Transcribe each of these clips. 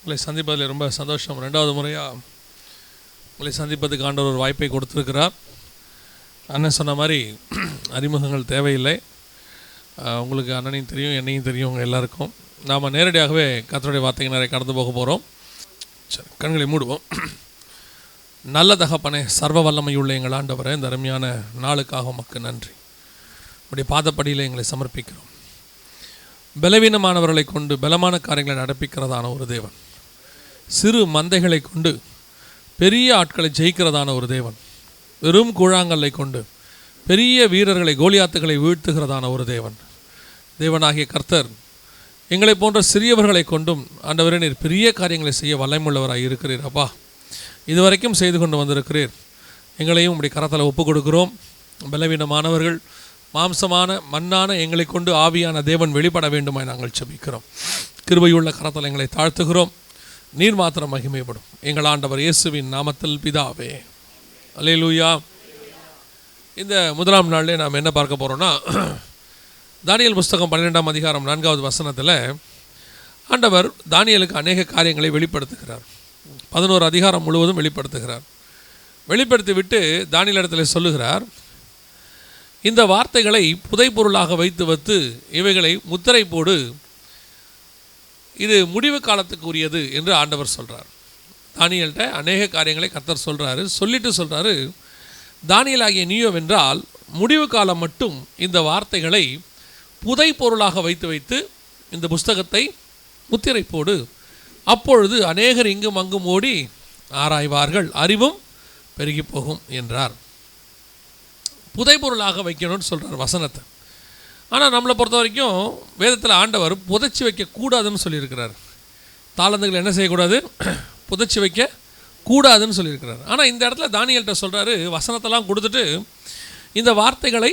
உங்களை சந்திப்பதில் ரொம்ப சந்தோஷம். 2வது முறையாக உங்களை சந்திப்பதுக்கு ஆண்டவர் ஒரு வாய்ப்பை கொடுத்துருக்கிறார். அண்ணன் சொன்ன மாதிரி அறிமுகங்கள் தேவையில்லை. உங்களுக்கு அண்ணனையும் தெரியும், என்னையும் தெரியும், உங்கள் எல்லாருக்கும். நாம் நேரடியாகவே கர்த்தருடைய வார்த்தைக்கு நிறைய கடந்து போக போகிறோம். சரி, கண்களை மூடுவோம். நல்ல தகப்பனே, சர்வ வல்லமையுள்ள எங்கள் ஆண்டவரே, இந்த அருமையான நாளுக்காக உமக்கு நன்றி. உடைய பாதப்படியில் எங்களை சமர்ப்பிக்கிறோம். பலவீனமானவர்களை கொண்டு பலமான காரியங்களை நடப்பிக்கிறதான ஒரு தேவன், சிறு மந்தைகளை கொண்டு பெரிய ஆட்களை ஜெயிக்கிறதான ஒரு தேவன், வெறும் கூழாங்கல்லை கொண்டு பெரிய வீரர்களை கோலியாத்துகளை வீழ்த்துகிறதான ஒரு தேவன், தேவனாகிய கர்த்தர் எங்களை போன்ற சிறியவர்களை கொண்டும் ஆண்டவரே நீர் பெரிய காரியங்களை செய்ய வல்லமையுள்ளவராக இருக்கிறீர். அப்பா, இதுவரைக்கும் செய்து கொண்டு வந்திருக்கிறீர். எங்களையும் உம்முடைய கரத்தில் ஒப்பு கொடுக்கிறோம். பலவீனமானவர்கள், மாம்சமான மண்ணான எங்களை கொண்டு ஆவியான தேவன் வெளிப்பட வேண்டுமாய் நாங்கள் செபிக்கிறோம். கிருபையுள்ள கரத்தில் எங்களை தாழ்த்துகிறோம். நீர் மாத்திரம் மகிமைப்படும். எங்கள் ஆண்டவர் இயேசுவின் நாமத்தில் பிதாவே, அல்லேலூயா. இந்த முதலாம் நாளிலே நாம் என்ன பார்க்க போகிறோம்னா, தானியேல் புஸ்தகம் 12ஆம் அதிகாரம் 4வது வசனத்தில் ஆண்டவர் தானியேலுக்கு அநேக காரியங்களை வெளிப்படுத்துகிறார். 11 அதிகாரம் முழுவதும் வெளிப்படுத்துகிறார். வெளிப்படுத்தி விட்டு தானியேல் இடத்துல சொல்லுகிறார், இந்த வார்த்தைகளை புதைப்பொருளாக வைத்து இவைகளை முத்திரை போடு, இது முடிவு காலத்துக்கு உரியது என்று ஆண்டவர் சொல்கிறார். தானியேல்கிட்ட அநேக காரியங்களை கர்த்தர் சொல்கிறாரு. சொல்லிட்டு சொல்கிறாரு, தானியேலாகிய நீயோ வென்றால் முடிவு காலம் மட்டும் இந்த வார்த்தைகளை புதை பொருளாக வைத்து இந்த புஸ்தகத்தை முத்திரை போடு, அப்பொழுது அநேகர் இங்கும் அங்கும் ஓடி ஆராய்வார்கள், அறிவும் பெருகி போகும் என்றார். புதை பொருளாக வைக்கணும்னு சொல்கிறார் வசனத்தை. ஆனால் நம்மளை பொறுத்த வரைக்கும் வேதத்தில் ஆண்டவர் புதைச்சி வைக்கக்கூடாதுன்னு சொல்லியிருக்கிறார். தாளந்துகளை என்ன செய்யக்கூடாது? புதைச்சி வைக்க கூடாதுன்னு சொல்லியிருக்கிறார். ஆனால் இந்த இடத்துல தானியேல்கிட்ட சொல்கிறாரு, வசனத்தெல்லாம் கொடுத்துட்டு இந்த வார்த்தைகளை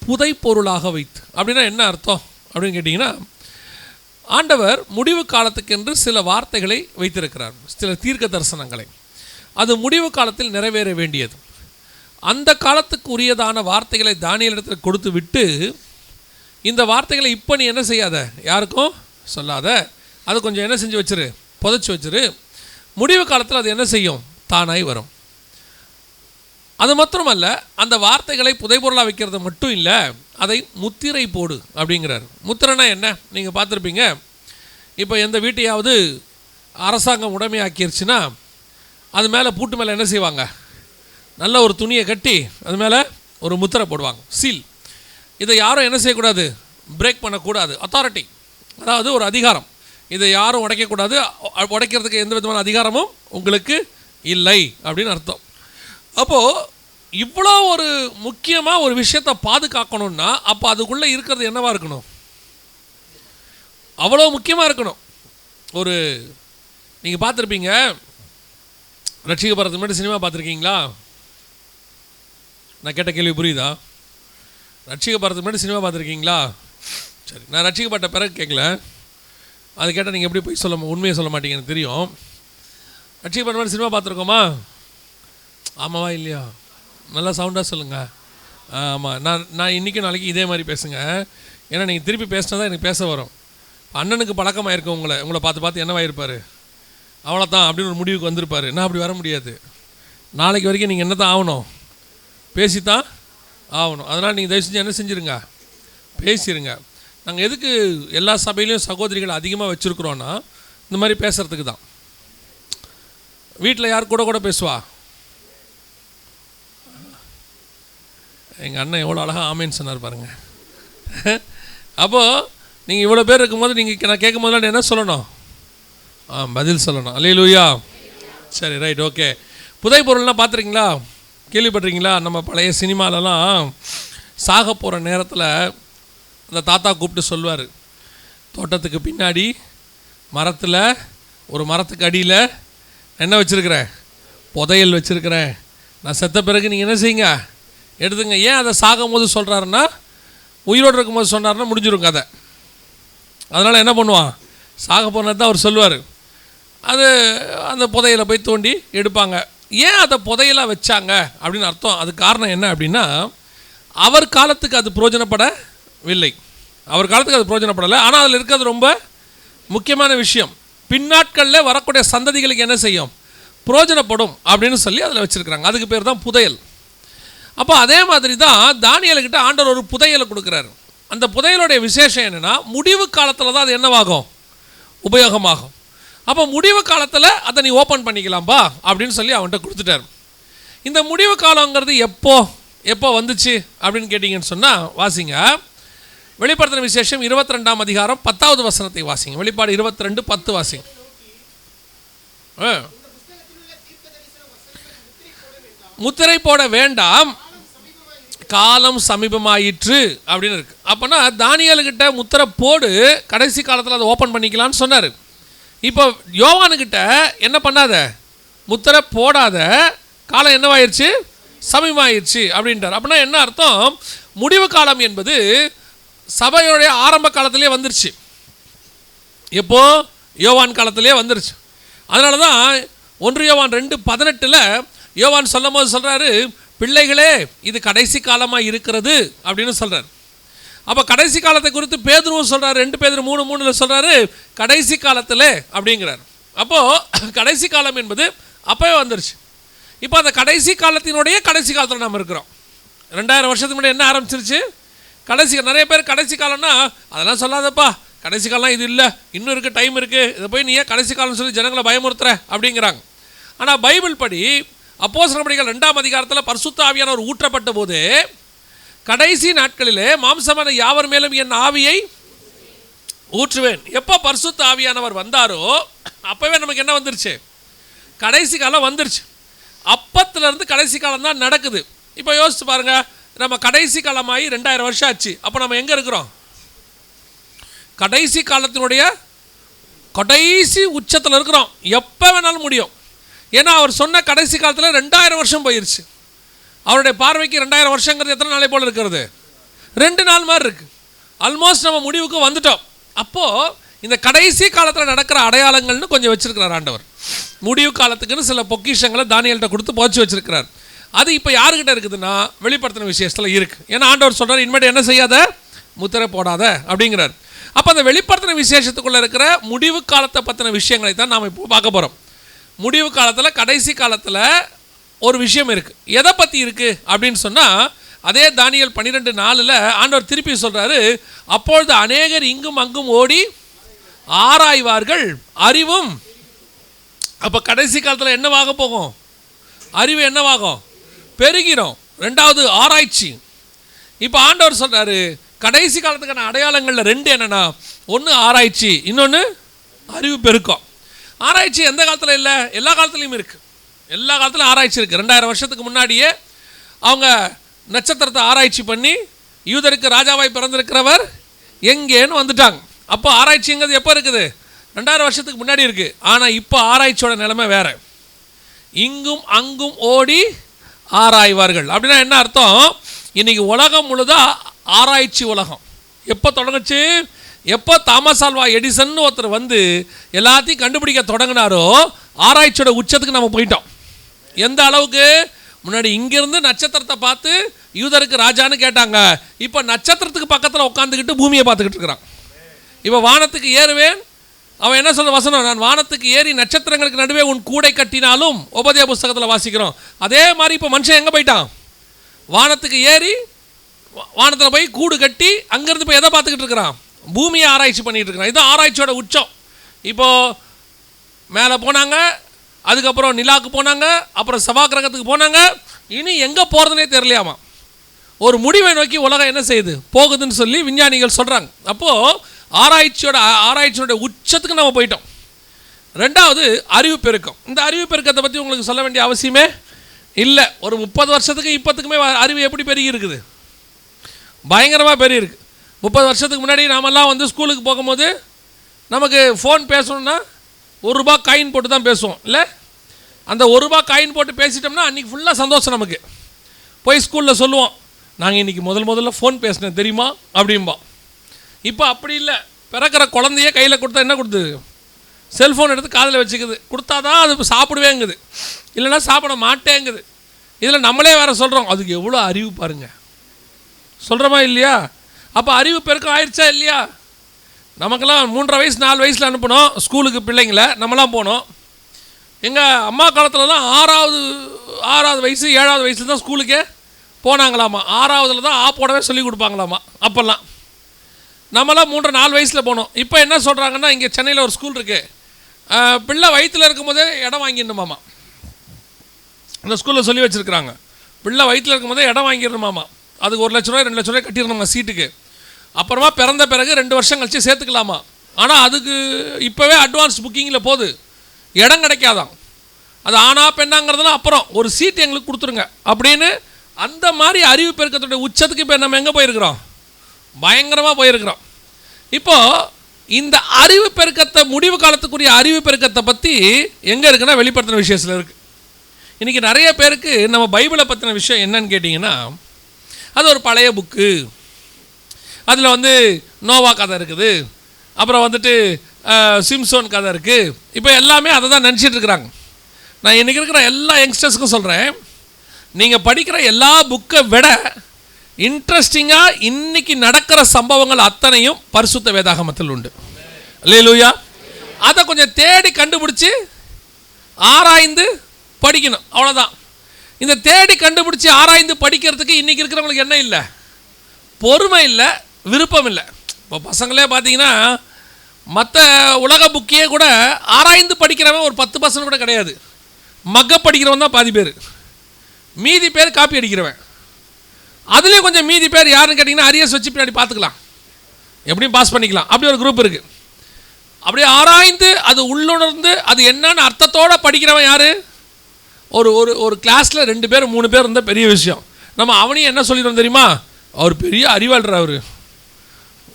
புதை பொருளாக வைத்து. அப்படின்னா என்ன அர்த்தம் அப்படின்னு கேட்டிங்கன்னா, ஆண்டவர் முடிவு காலத்துக்கென்று சில வார்த்தைகளை வைத்திருக்கிறார், சில தீர்க்க தரிசனங்களை. அது முடிவு காலத்தில் நிறைவேற வேண்டியது. அந்த காலத்துக்கு உரியதான வார்த்தைகளை தானியேலிடத்தில் கொடுத்து விட்டு, இந்த வார்த்தைகளை இப்போ நீ என்ன செய்யாத, யாருக்கும் சொல்லாத, அது கொஞ்சம் என்ன செஞ்சு வச்சிரு, புதைச்சி வச்சிரு. முடிவு காலத்தில் அது என்ன செய்யும்? தானாய் வரும். அது மாத்திரமல்ல, அந்த வார்த்தைகளை புதைபொருளாக வைக்கிறது மட்டும் இல்லை, அதை முத்திரை போடு அப்படிங்கிறார். முத்திரைனா என்ன? நீங்கள் பார்த்துருப்பீங்க. இப்போ எந்த வீட்டையாவது அரசாங்கம் உடைமையாக்கிருச்சுன்னா அது மேலே பூட்டு மேலே என்ன செய்வாங்க? நல்ல ஒரு துணியை கட்டி அது மேலே ஒரு முத்திரை போடுவாங்க, சீல். இதை யாரும் என்ன செய்யக்கூடாது? பிரேக் பண்ணக்கூடாது. அத்தாரிட்டி, அதாவது ஒரு அதிகாரம். இதை யாரும் உடைக்கக்கூடாது. உடைக்கிறதுக்கு எந்த விதமான அதிகாரமும் உங்களுக்கு இல்லை அப்படின்னு அர்த்தம். அப்போது இவ்வளோ ஒரு முக்கியமாக ஒரு விஷயத்தை பாதுகாக்கணும்னா அப்போ அதுக்குள்ளே இருக்கிறது என்னவாக இருக்கணும்? அவ்வளோ முக்கியமாக இருக்கணும். ஒரு நீங்கள் பார்த்துருப்பீங்க, ரட்சிக்கப்படுறதுக்கு முன்னாடி சினிமா பார்த்துருக்கீங்களா? நான் கேட்ட கேள்வி புரியுதா? ரட்சிக்கப்படுறதுக்கு முன்னாடி சினிமா பார்த்துருக்கீங்களா? சரி, நான் ரட்சிக்கப்பட்ட பிறகு கேட்கல. அது கேட்டால் நீங்கள் எப்படி போய் உண்மையை சொல்ல மாட்டீங்க, எனக்கு தெரியும். ரட்சிக்கப்பட்ட மாதிரி சினிமா பார்த்துருக்கோமா? ஆமாவா இல்லையா? நல்லா சவுண்டாக சொல்லுங்கள். ஆமாம். நான் இன்றைக்கும் நாளைக்கு இதே மாதிரி பேசுங்க. ஏன்னா நீங்கள் திருப்பி பேசினா தான் எனக்கு பேச வரும். அண்ணனுக்கு பழக்கமாக இருக்கும், உங்களை பார்த்து என்னவாயிருப்பார், அவ்வளோதான் அப்படின்னு ஒரு முடிவுக்கு வந்திருப்பார். நான் அப்படி வர முடியாது. நாளைக்கு வரைக்கும் நீங்கள் என்ன தான் ஆகணும்? பேசித்தான் ஆகணும். அதனால் நீங்கள் தயவு செஞ்சு என்ன செஞ்சுருங்க, பேசிடுங்க. நாங்கள் எதுக்கு எல்லா சபையிலையும் சகோதரிகள் அதிகமாக வச்சுருக்குறோன்னா, இந்த மாதிரி பேசுகிறதுக்கு தான். வீட்டில் யார் கூட பேசுவா? எங்கள் அண்ணன் எவ்வளோ அழகாக ஆமேன்னு சொன்னார் பாருங்கள். அப்போது நீங்கள் இவ்வளோ பேர் இருக்கும்போது நீங்கள் நான் கேட்கும் போதெல்லாம் என்ன சொல்லணும்? பதில் சொல்லணும். அல்லேலூயா. சரி, ரைட், ஓகே. புதை பொருள்லாம் பார்த்துருக்கீங்களா? கேள்விப்பட்டிருக்கீங்களா? நம்ம பழைய சினிமாலலாம் சாக போகிற நேரத்தில் அந்த தாத்தா கூப்பிட்டு சொல்லுவார், தோட்டத்துக்கு பின்னாடி மரத்தில் ஒரு மரத்துக்கு அடியில் என்ன வச்சுருக்கிறேன்? புதையல் வச்சுருக்கிறேன். நான் செத்த பிறகு நீங்கள் என்ன செய்யுங்க, எடுத்துங்க. ஏன் அதை சாகும் போது சொல்கிறாருன்னா, உயிரோடு இருக்கும்போது சொன்னார்னா முடிஞ்சிடும் கதை. அதனால் என்ன பண்ணுவான்? சாக போனது தான் அவர் சொல்லுவார். அது அந்த புதையலை போய் தோண்டி எடுப்பாங்க. ஏன் அதை புதையலாக வச்சாங்க அப்படின்னு அர்த்தம். அது காரணம் என்ன அப்படின்னா, அவர் காலத்துக்கு அது பிரயோஜனப்படவில்லை. அவர் காலத்துக்கு அது பிரயோஜனப்படலை. ஆனால் அதில் இருக்கிறது ரொம்ப முக்கியமான விஷயம். பின்னாட்களில் வரக்கூடிய சந்ததிகளுக்கு என்ன செய்யும், புரோஜனப்படும் அப்படின்னு சொல்லி அதில் வச்சுருக்கிறாங்க. அதுக்கு பேர் தான் புதையல். அப்போ அதே மாதிரி தான் தானியேலுக்கிட்ட ஆண்டவர் ஒரு புதையலை கொடுக்குறாரு. அந்த புதையலுடைய விசேஷம் என்னென்னா, முடிவு காலத்தில் தான் அது என்னவாகும், உபயோகமாகும். அப்போ முடிவு காலத்தில் அதை நீ ஓப்பன் பண்ணிக்கலாம்பா அப்படின்னு சொல்லி அவன்கிட்ட கொடுத்துட்டார். இந்த முடிவு காலங்கிறது எப்போ வந்துச்சு அப்படின்னு கேட்டிங்கன்னு சொன்னால், வாசிங்க வெளிப்படுத்தின விசேஷம் 22ஆம் அதிகாரம் 10வது வசனத்தை வாசிங்க. வெளிப்பாடு 22:10 வாசிங்க. முத்திரை போட வேண்டாம், காலம் சமீபமாயிற்று அப்படின்னு இருக்கு. அப்போனா தானியேலுக்கிட்ட முத்திரை போடு, கடைசி காலத்தில் அதை ஓப்பன் பண்ணிக்கலான்னு சொன்னார். இப்போ யோவானுக்கிட்ட என்ன பண்ணாத, முத்திரை போடாத, காலம் என்னவாயிருச்சு, சமீபமாயிருச்சு அப்படின்றார். அப்படின்னா என்ன அர்த்தம், முடிவு காலம் என்பது சபையோடைய ஆரம்ப காலத்திலே வந்துருச்சு. எப்போ, யோவான் காலத்திலே வந்துருச்சு. அதனால தான் 1 யோவான் 2:18 யோவான் சொல்லும் போது சொல்கிறாரு, பிள்ளைகளே இது கடைசி காலமாக இருக்கிறது அப்படின்னு சொல்கிறார். அப்போ கடைசி காலத்தை குறித்து பேதுருவும் சொல்கிறார், 2 பேதுரு 3:3 சொல்கிறாரு கடைசி காலத்தில் அப்படிங்கிறார். அப்போது கடைசி காலம் என்பது அப்போவே வந்துருச்சு. இப்போ அந்த கடைசி காலத்தினுடைய கடைசி காலத்தில் நம்ம இருக்கிறோம். 2000 வருஷத்துக்கு முன்னாடி என்ன ஆரம்பிச்சிருச்சு, கடைசி. நிறைய பேர் கடைசி காலம்னா அதெல்லாம் சொல்லாதப்பா, கடைசி காலம் இது இல்லை, இன்னும் இருக்குது, டைம் இருக்குது, இதை போய் நீ ஏன் கடைசி காலம்னு சொல்லி ஜனங்களை பயமுறுத்துற அப்படிங்கிறாங்க. ஆனால் பைபிள் படி அப்போஸ்தலர் நடபடிகள் 2ஆம் அதிகாரத்தில் பரிசுத்த ஆவியானவர் ஊற்றப்பட்ட போது, கடைசி நாட்களிலே மாம்சமான யாவர் மேலும் என் ஆவியை ஊற்றுவேன். எப்போ பரிசுத்த ஆவியானவர் வந்தாரோ அப்போவே நமக்கு என்ன வந்துருச்சு, கடைசி காலம் வந்துருச்சு. அப்பத்திலிருந்து கடைசி காலம் தான் நடக்குது. இப்போ யோசிச்சு பாருங்க, நம்ம கடைசி காலமாகி 2000 வருஷம் ஆச்சு. அப்போ நம்ம எங்கே இருக்கிறோம், கடைசி காலத்தினுடைய கடைசி உச்சத்தில் இருக்கிறோம். எப்போ வேணாலும் முடியும். ஏன்னா அவர் சொன்ன கடைசி காலத்தில் 2000 வருஷம் போயிடுச்சு. அவருடைய பார்வைக்கு 2000 வருஷங்கிறது எத்தனை நாளை போல் இருக்கிறது, 2 நாள் மாதிரி இருக்குது. ஆல்மோஸ்ட் நம்ம முடிவுக்கு வந்துட்டோம். அப்போது இந்த கடைசி காலத்தில் நடக்கிற அடையாளங்கள்னு கொஞ்சம் வச்சுருக்கிறார் ஆண்டவர். முடிவு காலத்துக்குன்னு சில பொக்கிஷங்களை தானியேல்கிட்ட கொடுத்து போச்சு வச்சுருக்கிறார். அது இப்போ யாருக்கிட்ட இருக்குதுன்னா வெளிப்படுத்தின விசேஷத்தில் இருக்குது. ஏன்னா ஆண்டவர் சொல்கிறார், இனிமேட்டு என்ன செய்யாத, முத்திரை போடாத அப்படிங்கிறார். அப்போ அந்த வெளிப்படுத்தின விசேஷத்துக்குள்ளே இருக்கிற முடிவு காலத்தை பற்றின விஷயங்களை தான் நாம் இப்போ பார்க்க போகிறோம். முடிவு காலத்தில் கடைசி காலத்தில் ஒரு விஷயம் இருக்குது. எதை பற்றி இருக்குது அப்படின்னு சொன்னால், அதே தானியேல் 12:4 ஆண்டவர் திருப்பி சொல்கிறாரு, அப்பொழுது அநேகர் இங்கும் அங்கும் ஓடி ஆராய்வார்கள், அறிவும். அப்போ கடைசி காலத்தில் என்னவாக போகும், அறிவு என்னவாகும், பெருகிறோம். 2வது ஆராய்ச்சி. இப்போ ஆண்டவர் சொல்கிறாரு, கடைசி காலத்துக்கான அடையாளங்களில் 2 என்னென்னா, ஒன்று ஆராய்ச்சி, இன்னொன்று அறிவு பெருக்கம். ஆராய்ச்சி எந்த காலத்தில் இல்லை, எல்லா காலத்துலேயும் இருக்குது. எல்லா காலத்துலையும் ஆராய்ச்சி இருக்குது. 2000 வருஷத்துக்கு முன்னாடியே அவங்க நட்சத்திரத்தை ஆராய்ச்சி பண்ணி யூதருக்கு ராஜாவாய் பிறந்திருக்கிறவர் எங்கேன்னு வந்துட்டாங்க. அப்போ ஆராய்ச்சிங்கிறது எப்போ இருக்குது, 2000 வருஷத்துக்கு முன்னாடி இருக்குது. ஆனால் இப்போ ஆராய்ச்சியோட நிலைமை வேறு. இங்கும் அங்கும் ஓடி ஆராய்வார்கள் அப்படின்னா என்ன அர்த்தம், இன்றைக்கி உலகம் முழுதாக ஆராய்ச்சி உலகம். எப்போ தொடங்குச்சு, எப்போ தாமஸ் ஆல்வா எடிசன் ஒருத்தர் வந்து எல்லாத்தையும் கண்டுபிடிக்க தொடங்கினாரோ ஆராய்ச்சியோட உச்சத்துக்கு நம்ம போயிட்டோம். எந்த அளவுக்கு, முன்னாடி இங்கேருந்து நட்சத்திரத்தை பார்த்து யூதருக்கு ராஜான்னு கேட்டாங்க, இப்போ நட்சத்திரத்துக்கு பக்கத்தில் உட்காந்துக்கிட்டு பூமியை பார்த்துக்கிட்டு இருக்கிறான். இப்போ வானத்துக்கு ஏறுவேன், அவன் என்ன சொல்ல வசனம், நான் வானத்துக்கு ஏறி நட்சத்திரங்களுக்கு நடுவே உன் கூடை கட்டினாலும், உபதேச புஸ்தகத்தில் வாசிக்கிறோம். அதே மாதிரி இப்போ மனுஷன் எங்கே போயிட்டான், வானத்துக்கு ஏறி வானத்தில் போய் கூடு கட்டி அங்கேருந்து போய் எதை பார்த்துக்கிட்டு இருக்கிறான், பூமியை ஆராய்ச்சி பண்ணிகிட்டு இருக்கிறான். இதுதான் ஆராய்ச்சியோட உச்சம். இப்போது மேலே போனாங்க, அதுக்கப்புறம் நிலாவுக்கு போனாங்க, அப்புறம் செவ்வாய் கிரகத்துக்கு போனாங்க. இனி எங்கே போகிறதுனே தெரியலையாமா. ஒரு முடிவை நோக்கி உலகம் என்ன செய்யுது, போகுதுன்னு சொல்லி விஞ்ஞானிகள் சொல்கிறாங்க. அப்போது ஆராய்ச்சியோட உச்சத்துக்கு நம்ம போயிட்டோம். 2வது அறிவு பெருக்கம். இந்த அறிவு பெருக்கத்தை பற்றி உங்களுக்கு சொல்ல வேண்டிய அவசியமே இல்லை. ஒரு 30 வருஷத்துக்கு இப்போத்துக்குமே அறிவு எப்படி பெருகி இருக்குது, பயங்கரமாக பெருகி இருக்குது. 30 வருஷத்துக்கு முன்னாடி நாமெல்லாம் வந்து ஸ்கூலுக்கு போகும்போது நமக்கு ஃபோன் பேசணுன்னா ₹1 காயின் போட்டு தான் பேசுவோம் இல்லை. அந்த ₹1 காயின் போட்டு பேசிட்டோம்னா அன்றைக்கி ஃபுல்லாக சந்தோஷம். நமக்கு போய் ஸ்கூலில் சொல்லுவோம், நாங்கள் இன்றைக்கி முதல்ல ஃபோன் பேசினேன் தெரியுமா அப்படிம்போம். இப்போ அப்படி இல்லை. பிறக்கிற குழந்தையே கையில் கொடுத்தா என்ன கொடுத்துது, செல்ஃபோன் எடுத்து காதில் வச்சுக்குது. கொடுத்தா தான் அது சாப்பிடுவேங்குது, இல்லைன்னா சாப்பிட மாட்டேங்குது. இதில் நம்மளே வேறு சொல்கிறோம், அதுக்கு எவ்வளோ அறிவு பாருங்கள், சொல்கிறோமா இல்லையா. அப்போ அறிவு பெருக்கம் ஆயிடுச்சா இல்லையா. நமக்கெல்லாம் 3.5 வயசு 4 வயசில் அனுப்பணும் ஸ்கூலுக்கு பிள்ளைங்களை, நம்மளாம் போனோம். எங்கள் அம்மா காலத்துலலாம் 6வது வயசு 7வது வயசில் தான் ஸ்கூலுக்கே போனாங்களாமா. 6வதுல தான் போடவே சொல்லி கொடுப்பாங்களாமா. அப்போல்லாம் நம்மளாம் 3-4 வயசில் போனோம். இப்போ என்ன சொல்கிறாங்கன்னா, இங்கே சென்னையில் ஒரு ஸ்கூல் இருக்குது, பிள்ளை வயிற்றில் இருக்கும்போதே இடம் வாங்கிடணுமாமா. அந்த ஸ்கூலில் சொல்லி வச்சுருக்குறாங்க, பிள்ளை வயிற்றில் இருக்கும்போதே இடம் வாங்கிடணுமாமா. அதுக்கு 1 லட்ச ரூபாய் 2 லட்ச ரூபாய் கட்டிடணுமா சீட்டுக்கு. அப்புறமா பிறந்த பிறகு 2 வருஷம் கழிச்சு சேர்த்துக்கலாமா. ஆனால் அதுக்கு இப்போவே அட்வான்ஸ் புக்கிங்கில் போகுது, இடம் கிடைக்காதான். அது ஆனா பெண்ணாங்கிறதுலாம் அப்புறம், ஒரு சீட் எங்களுக்கு கொடுத்துருங்க அப்படின்னு. அந்த மாதிரி அறிவு பெருக்கத்துடைய உச்சத்துக்கு இப்போ நம்ம எங்கே போயிருக்கிறோம்? பயங்கரமாக போயிருக்கிறோம். இப்போது இந்த அறிவு பெருக்கத்தை, முடிவு காலத்துக்குரிய அறிவு பெருக்கத்தை பற்றி எங்கே இருக்குன்னா வெளிப்படுத்தின விஷயத்தில் இருக்குது. இன்றைக்கி நிறைய பேருக்கு நம்ம பைபிளை பற்றின விஷயம் என்னன்னு கேட்டிங்கன்னா, அது ஒரு பழைய புக்கு, அதில் வந்து நோவா கதை இருக்குது, அப்புறம் வந்துட்டு சிம்சோன் கதை இருக்குது. இப்போ எல்லாமே அதை தான் நினச்சிட்டு இருக்கிறாங்க. நான் இன்றைக்கி இருக்கிற எல்லா யங்ஸ்டர்ஸுக்கும் சொல்கிறேன், நீங்கள் படிக்கிற எல்லா புக்கை விட இன்ட்ரெஸ்டிங்காக இன்றைக்கி நடக்கிற சம்பவங்கள் அத்தனையும் பரிசுத்த வேதாகமத்தில் உண்டு. அல்லேலூயா. அதை கொஞ்சம் தேடி கண்டுபிடிச்சி ஆராய்ந்து படிக்கணும், அவ்வளோதான். இந்த தேடி கண்டுபிடிச்சி ஆராய்ந்து படிக்கிறதுக்கு இன்றைக்கி இருக்கிறவங்களுக்கு என்ன இல்லை? பொறுமை இல்லை, விருப்பம் இல்லை. இப்போ பசங்களே பார்த்தீங்கன்னா, மற்ற உலக புக்கையே கூட ஆராய்ந்து படிக்கிறவன் ஒரு 10% கூட கிடையாது. மக்க படிக்கிறவன் தான் பாதி பேர், மீதி பேர் காப்பி அடிக்கிறவன். அதுலேயும் கொஞ்சம் மீதி பேர் யாருன்னு கேட்டிங்கன்னா, அரியர்ஸ் வச்சு பின்னாடி பார்த்துக்கலாம், எப்படியும் பாஸ் பண்ணிக்கலாம், அப்படி ஒரு குரூப் இருக்குது. அப்படியே ஆராய்ந்து அது உள்ளுணர்ந்து அது என்னன்னு அர்த்தத்தோடு படிக்கிறவன் யார்? ஒரு ஒரு ஒரு கிளாஸில் 2 பேர் 3 பேர் இருந்தால் பெரிய விஷயம். நம்ம அவனையும் என்ன சொல்லிடுவோம் தெரியுமா? அவர் பெரிய அறிவாளர், அவர்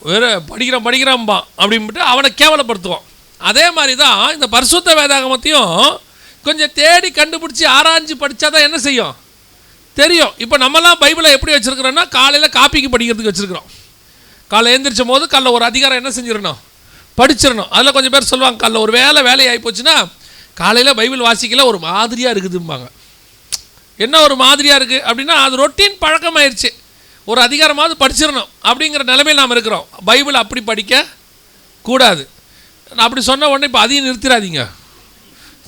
வேறு படிக்கிறான்பா அப்படின்ட்டு அவனை கேவலப்படுத்துவோம். அதே மாதிரி தான் இந்த பரிசுத்த வேதாகமத்தையும் கொஞ்சம் தேடி கண்டுபிடிச்சி ஆராய்ஞ்சு படித்தா தான் என்ன செய்யும் தெரியும். இப்போ நம்மலாம் பைபிளை எப்படி வச்சுருக்கிறோன்னா, காலையில் காப்பிக்கு படிக்கிறதுக்கு வச்சுருக்கிறோம். காலையில் எழுந்திரிச்சும் போது காலைல ஒரு அதிகாரம் என்ன செஞ்சிடணும், படிச்சிடணும். அதில் கொஞ்சம் பேர் சொல்லுவாங்க, காலைல ஒரு வேலையாகி போச்சுன்னா காலையில் பைபிள் வாசிக்கல ஒரு மாதிரியாக இருக்குதும்பாங்க. என்ன ஒரு மாதிரியாக இருக்குது அப்படின்னா, அது ரொட்டீன் பழக்கமாயிருச்சு. ஒரு அதிகாரமாவது படிச்சிடணும் அப்படிங்கிற நிலைமையில் நாம் இருக்கிறோம். பைபிள் அப்படி படிக்க கூடாது. நான் அப்படி சொன்ன உடனே இப்போ அதையும் நிறுத்திடாதீங்க.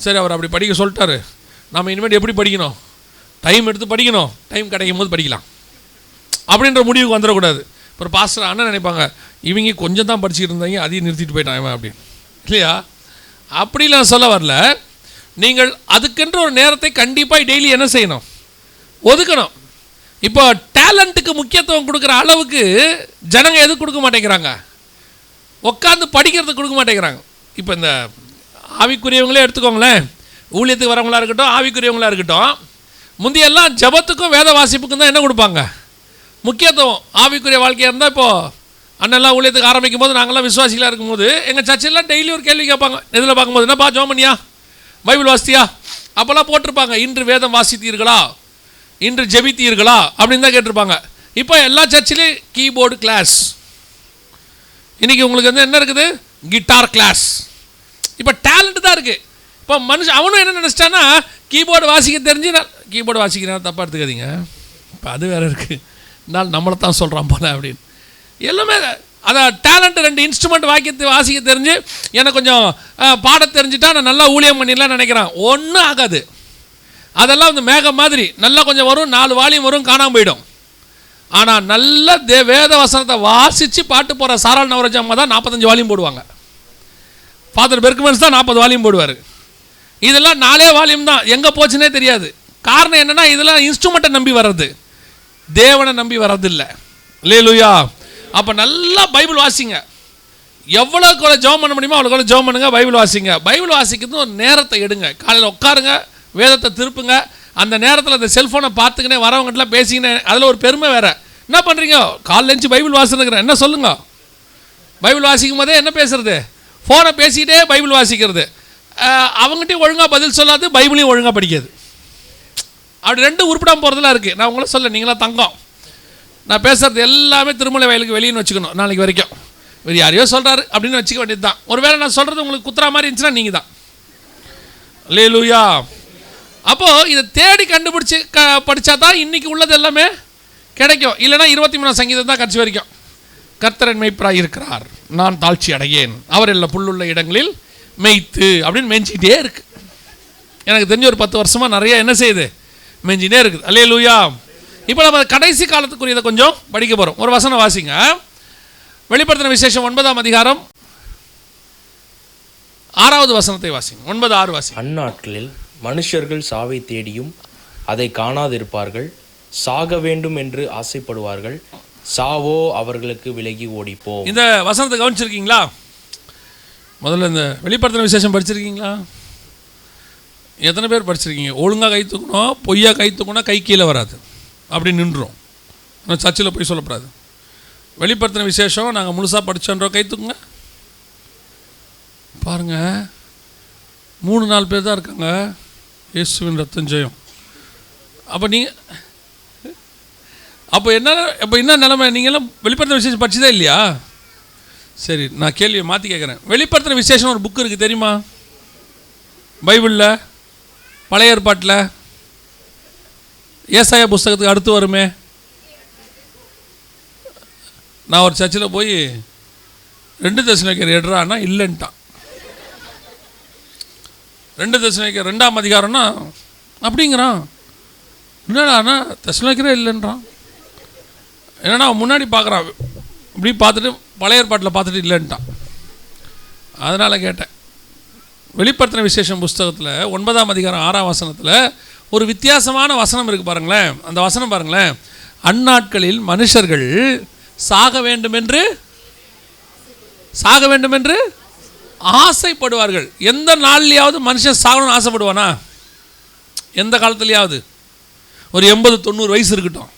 சரி, அவர் அப்படி படிக்க சொல்லிட்டாரு, நம்ம இனிமேல் எப்படி படிக்கணும்? டைம் எடுத்து படிக்கணும், டைம் கிடைக்கும் போது படிக்கலாம் அப்படின்ற முடிவுக்கு வந்துடக்கூடாது. அப்புறம் பாஸ்டர் அண்ணன் நினைப்பாங்க, இவங்க கொஞ்சம் தான் படிச்சுக்கிட்டு இருந்தாங்க, அதையும் நிறுத்திட்டு போயிட்டான் அப்படின்னு. இல்லையா? அப்படிலாம் சொல்ல வரல. நீங்கள் அதுக்கென்ற ஒரு நேரத்தை கண்டிப்பாக டெய்லி என்ன செய்யணும்? ஒதுக்கணும். இப்போ டேலண்ட்டுக்கு முக்கியத்துவம் கொடுக்குற அளவுக்கு ஜனங்க எதுக்கு கொடுக்க மாட்டேங்கிறாங்க? உட்காந்து படிக்கிறதுக்கு கொடுக்க மாட்டேங்கிறாங்க. இப்போ இந்த ஆவிக்குரியவங்களே எடுத்துக்கோங்களேன், ஊழியத்துக்கு வரவங்களா இருக்கட்டும், ஆவிக்குரியவங்களா இருக்கட்டும், முந்தியெல்லாம் ஜபத்துக்கும் வேத வாசிப்புக்கும் தான் என்ன கொடுப்பாங்க? முக்கியத்துவம். ஆவிக்குரிய வாழ்க்கையாக இருந்தால் இப்போது அண்ணெல்லாம் ஊழியத்துக்கு ஆரம்பிக்கும் போது, நாங்கள்லாம் விசுவாசிகளாக இருக்கும்போது எங்கள் சர்ச்செல்லாம் டெய்லி ஒரு கேள்வி கேட்பாங்க. இதில் பார்க்கும்போது, என்னப்பா ஜெபம் பண்ணியா, பைபிள் வாசித்தியா, அப்போல்லாம் போட்டிருப்பாங்க, இன்று வேதம் வாசித்தீர்களா, இன்று ஜெபித்தீர்களா அப்படின்னு தான் கேட்டிருப்பாங்க. இப்போ எல்லா சர்ச்சிலையும் கீபோர்டு கிளாஸ், இன்றைக்கி உங்களுக்கு வந்து என்ன இருக்குது, கிட்டார் கிளாஸ். இப்போ டேலண்ட் தான் இருக்குது. இப்போ மனுஷன் அவனும் என்ன நினச்சிட்டான்னா, கீபோர்டு வாசிக்க தெரிஞ்சு, கீபோர்டு வாசிக்கிறேன் தப்பாக எடுத்துக்காதீங்க, இப்போ அது வேறு இருக்குது, இருந்தாலும் நம்மளை தான் சொல்கிறான் போல அப்படின்னு. எல்லாமே அதான் டேலண்ட். 2 இன்ஸ்ட்ருமெண்ட் வாசிக்க தெரிஞ்சு எனக்கு கொஞ்சம் பாட தெரிஞ்சுட்டா நான் நல்லா ஊழியம் பண்ணிடலாம் நினைக்கிறான். ஒன்றும் ஆகாது. அதெல்லாம் வந்து மேகம் மாதிரி நல்லா கொஞ்சம் வரும், 4 வால்யூம் வரும், காணாமல் போயிடும். ஆனால் நல்ல வேத வசனத்தை வாசித்து பாட்டு போகிற சாராள் நவரஜ் அம்மா தான் 45 வால்யூம் போடுவாங்க. ஃபாதர் பெர்க்மன்ஸ் தான் 40 வால்யூம் போடுவார். இதெல்லாம் 4 வால்யூம் தான், எங்கே போச்சுன்னே தெரியாது. காரணம் என்னென்னா, இதெல்லாம் இன்ஸ்ட்ருமெண்ட்டை நம்பி வர்றது, தேவனை நம்பி வர்றதில்லை. அல்லேலூயா. அப்போ நல்லா பைபிள் வாசிங்க, எவ்வளோக்கு ஜெபம் பண்ண முடியுமோ அவ்வளோக்கு ஜெபம் பண்ணுங்க, பைபிள் வாசிங்க. பைபிள் வாசிக்கிறது ஒரு நேரத்தை எடுங்க, காலையில் உட்காருங்க, வேதத்தை திருப்புங்க. அந்த நேரத்தில் அந்த செல்ஃபோனை பார்த்துக்கினே வரவங்ககிட்டலாம் பேசிக்கினே, அதில் ஒரு பெருமை வேறு. என்ன பண்ணுறீங்க, காலைல எழுந்து பைபிள் வாசிக்கிறேன் என்ன சொல்லுங்க. பைபிள் வாசிக்கும் போதே என்ன பேசுறது, ஃபோனை பேசிக்கிட்டே பைபிள் வாசிக்கிறது. அவங்ககிட்டையும் ஒழுங்காக பதில் சொல்லாது, பைபிளையும் ஒழுங்காக படிக்காது. அப்படி 2 உருப்படாமல் போகிறதுலாம் இருக்குது. நான் உங்களை சொல்ல, நீங்களாம் தங்கம். நான் பேசுகிறது எல்லாமே திருமலை வயலுக்கு வெளியின்னு வச்சுக்கணும் நாளைக்கு வரைக்கும். வேறு யாரையோ சொல்கிறாரு அப்படின்னு வச்சுக்க வேண்டியது தான். ஒருவேளை நான் சொல்கிறது உங்களுக்கு குத்துறா மாதிரி இருந்துச்சுன்னா நீங்கள் தான். அல்லேலூயா. அப்போது இதை தேடி கண்டுபிடிச்சி படித்தா தான் இன்றைக்கி உள்ளது எல்லாமே கிடைக்கும். இல்லைனா 23 சங்கீதம் தான் கடைசி வரைக்கும். கர்த்தர் என் மேய்ப்பராய் இருக்கிறார், நான் தாழ்ச்சி அடையேன், அவர் எல்லா புல்லுள்ள இடங்களில் மேய்த்து அப்படின்னு மெஞ்சிக்கிட்டே இருக்கு. எனக்கு தெரிஞ்ச ஒரு 10 வருஷமாக நிறைய என்ன செய்யுது, மெஞ்சினே இருக்குது. அல்லேலூயா. இப்போ நம்ம கடைசி காலத்துக்குரியதை கொஞ்சம் படிக்க போகிறோம். ஒரு வசனம் வாசிங்க. வெளிப்படுத்தின விசேஷம் 9ஆம் அதிகாரம் 6வது வசனத்தை வாசிங்க. 9:6 வாசிங்க. அந்நாட்களில் மனுஷர்கள் சாவை தேடியும் அதை காணாதிருப்பார்கள், சாக வேண்டும் என்று ஆசைப்படுவார்கள், சாவோ அவர்களுக்கு விலகி ஓடிப்போம். இந்த வசனத்தை கவனிச்சிருக்கீங்களா? முதல்ல இந்த வெளிப்படுத்தின விசேஷம் படிச்சிருக்கீங்களா? எத்தனை பேர் படிச்சிருக்கீங்க? ஒழுங்காக கை தூக்கணும், பொய்யா கை தூக்கணும், கை கீழே வராது, அப்படி நின்றுடும். ஆனால் சர்ச்சில் போய் சொல்லப்படாது. வெளிப்படுத்தின விசேஷம் நாங்கள் முழுசாக படித்தோன்றோம், கை தூக்குங்க. பாருங்கள், 3-4 பேர் தான் இருக்காங்க. இயேசுவின் ரத்தம் ஜெயம். அப்போ என்ன நிலைமை? நீங்களாம் வெளிப்படுத்தின விசேஷம் படிச்சுதே இல்லையா? சரி, நான் கேள்வியை மாற்றி கேட்குறேன். வெளிப்படுத்தின விசேஷம் ஒரு புக்கு இருக்குது தெரியுமா? பைபிளில், பழைய ஏற்பாட்டில் ஏசாயா புஸ்தகத்துக்கு அடுத்து வருமே. நான் ஒரு சர்ச்சில் போய் 2 தெசலோனிக்கர் எடுறான்னா இல்லைன்ட்டான். 2 தெசலோனிக்கர் 2ஆம் அதிகாரம்னா அப்படிங்கிறான். என்னடானா தெசலோனிக்கரே இல்லைன்றான். என்னன்னா முன்னாடி பார்க்குறான், இப்படி பார்த்துட்டு பழைய ஏற்பாட்டில் பார்த்துட்டு இல்லைன்ட்டான். அதனால் கேட்டேன். வெளிப்படுத்தின விசேஷம் புஸ்தகத்தில் 9ஆம் அதிகாரம் 6ஆம் வசனத்தில் ஒரு வித்தியாசமான வசனம் இருக்குது பாருங்களேன். அந்த வசனம் பாருங்களேன். அந்நாட்களில் மனுஷர்கள் சாக வேண்டும் என்று ஆசைப்படுவார்கள். எந்த நாள்லையாவது மனுஷன் சாகணும்னு ஆசைப்படுவானா? எந்த காலத்துலையாவது? ஒரு 80-90 வயசு இருக்கட்டும்,